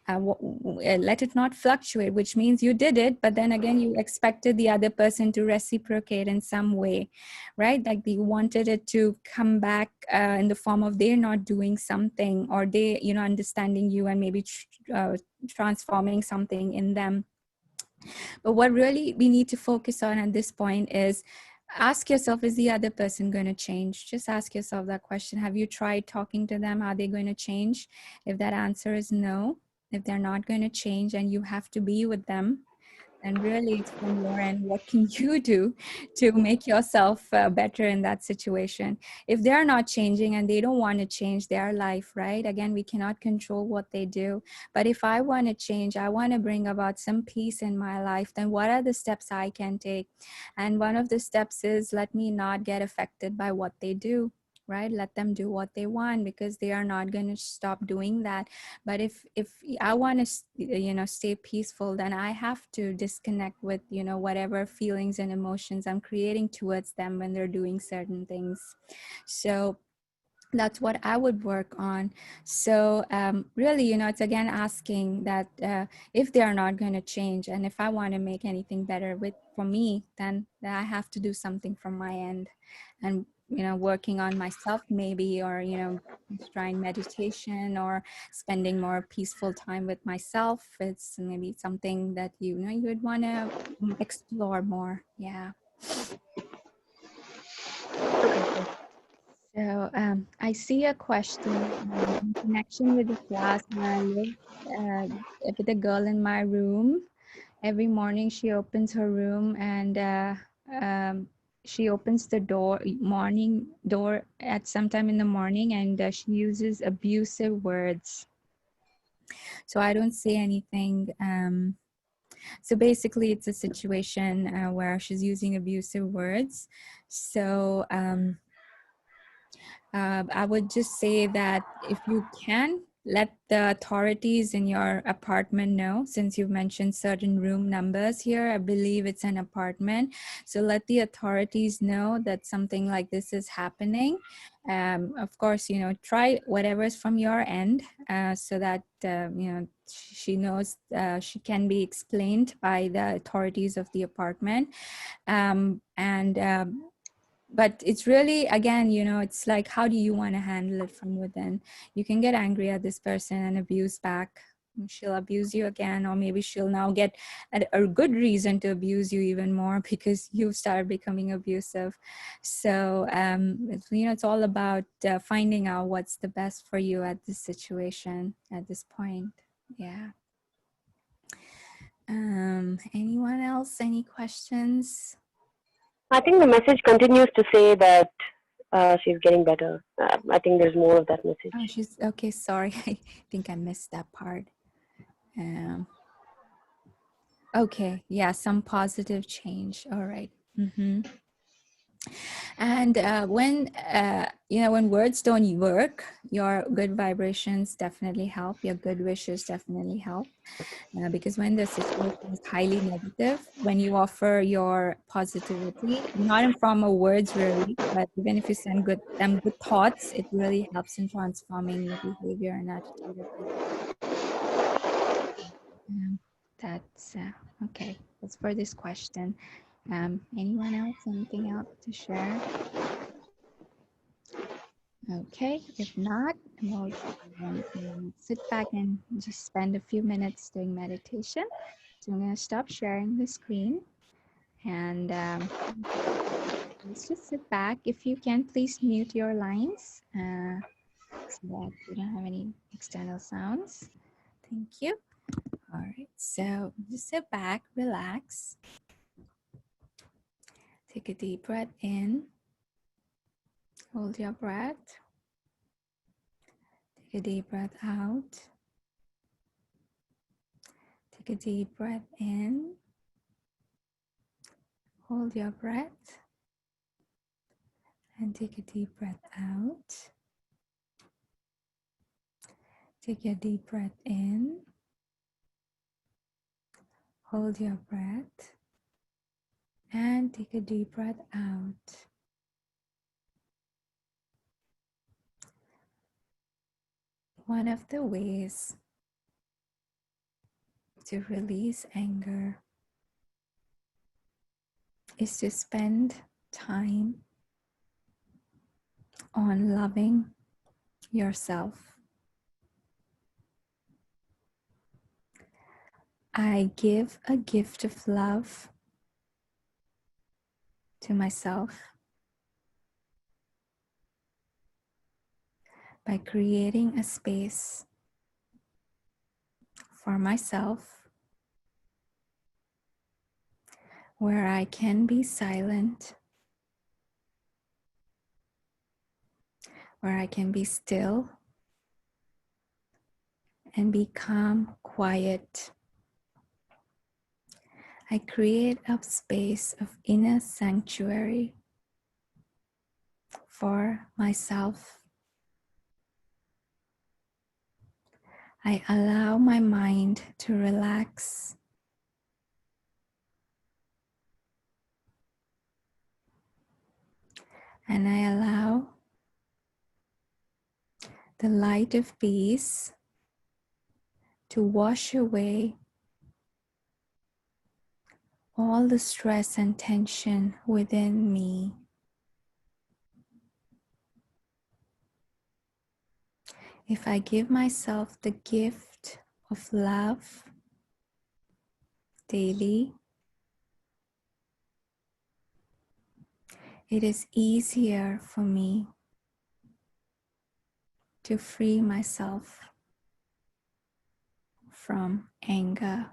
Let it not fluctuate, which means you did it, but then again you expected the other person to reciprocate in some way, right? Like you wanted it to come back in the form of they're not doing something, or they understanding you and maybe transforming something in them. But what really we need to focus on at this point is ask yourself, is the other person going to change? Just ask yourself that question. Have you tried talking to them? Are they going to change? If that answer is no, if they're not going to change and you have to be with them, And really, it's from your end. What can you do to make yourself better in that situation? If they're not changing and they don't want to change their life, right? Again, we cannot control what they do. But if I want to change, I want to bring about some peace in my life, then what are the steps I can take? And one of the steps is let me not get affected by what they do, right? Let them do what they want, because they are not going to stop doing that. But if I want to stay peaceful, then I have to disconnect with whatever feelings and emotions I'm creating towards them when they're doing certain things. So that's what I would work on. So really, it's again asking that if they are not going to change, and if I want to make anything better for me, then I have to do something from my end. And working on myself maybe, or trying meditation, or spending more peaceful time with myself. It's maybe something that you would want to explore more. Yeah. So I see a question in connection with the class where I live with a girl in my room. Every morning she opens her room, and she opens the morning door at some time in the morning, and she uses abusive words. So I don't say anything. So basically it's a situation where she's using abusive words. So I would just say that if you can, let the authorities in your apartment know, since you've mentioned certain room numbers here. I believe it's an apartment. So let the authorities know that something like this is happening. Of course, try whatever's from your end so that, she knows she can be explained by the authorities of the apartment. But it's really, again, it's like, how do you want to handle it from within? You can get angry at this person and abuse back. She'll abuse you again, or maybe she'll now get a good reason to abuse you even more because you've started becoming abusive. So, it's all about finding out what's the best for you at this situation, at this point. Yeah. Anyone else? Any questions? I think the message continues to say that she's getting better. I think there's more of that message. Oh, she's okay. Sorry, I think I missed that part. Okay, yeah, some positive change. All right. Mm-hmm. And when words don't work, your good vibrations definitely help. Your good wishes definitely help. Because when the situation is highly negative, when you offer your positivity, not in form of words really, but even if you send them good thoughts, it really helps in transforming your behavior and attitude of it. That's okay. That's for this question. Anyone else? Anything else to share? Okay, if not, we'll sit back and just spend a few minutes doing meditation. So I'm going to stop sharing the screen, and let's just sit back. If you can, please mute your lines so that we don't have any external sounds. Thank you. All right, so just sit back, relax. Take a deep breath in. Hold your breath. Take a deep breath out. Take a deep breath in. Hold your breath. And take a deep breath out. Take a deep breath in. Hold your breath. And take a deep breath out. One of the ways to release anger is to spend time on loving yourself. I give a gift of love to myself by creating a space for myself where I can be silent, where I can be still and be calm, quiet. I create a space of inner sanctuary for myself. I allow my mind to relax. And I allow the light of peace to wash away all the stress and tension within me. If I give myself the gift of love daily, it is easier for me to free myself from anger.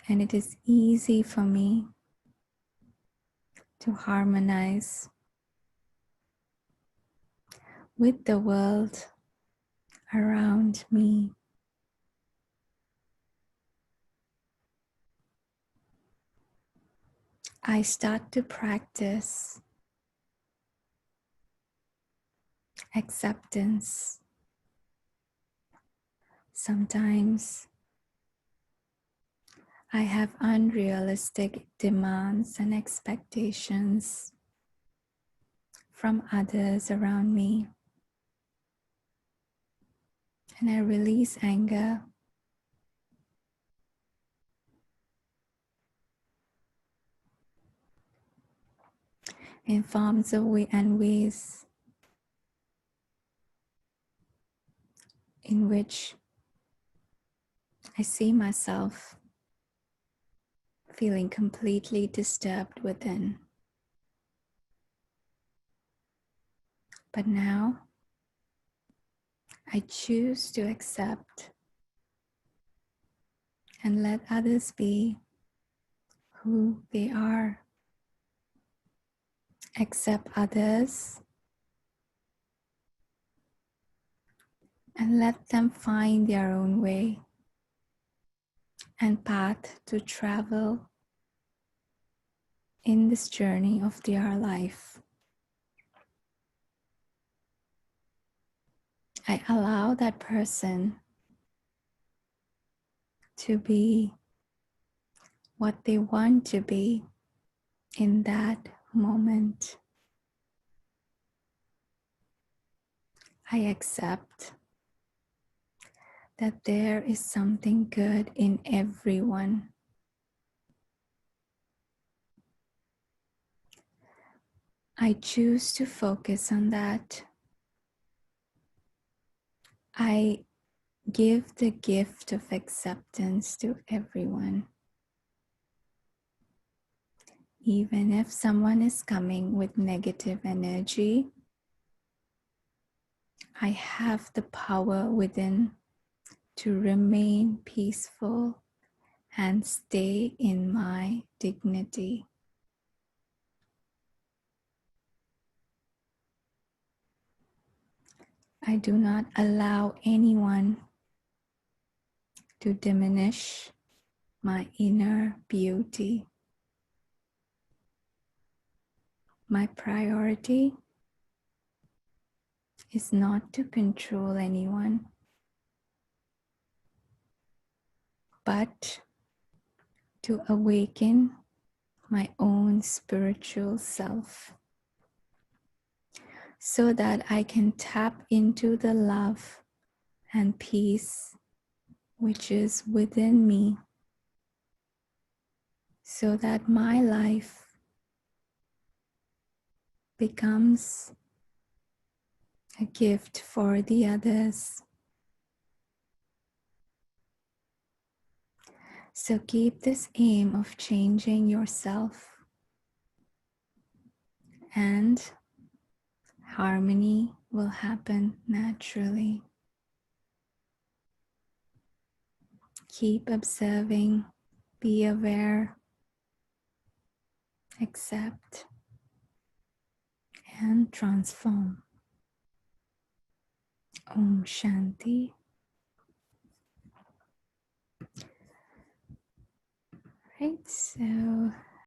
And it is easy for me to harmonize with the world around me. I start to practice acceptance. Sometimes I have unrealistic demands and expectations from others around me, and I release anger. In forms of ways in which I see myself feeling completely disturbed within. But now I choose to accept and let others be who they are. Accept others and let them find their own way and path to travel in this journey of their life. I allow that person to be what they want to be in that moment. I accept that there is something good in everyone. I choose to focus on that. I give the gift of acceptance to everyone. Even if someone is coming with negative energy, I have the power within to remain peaceful and stay in my dignity. I do not allow anyone to diminish my inner beauty. My priority is not to control anyone, but to awaken my own spiritual self so that I can tap into the love and peace which is within me, so that my life becomes a gift for the others. So keep this aim of changing yourself, and harmony will happen naturally. Keep observing Be aware, accept, and transform. Om Shanti. Right, so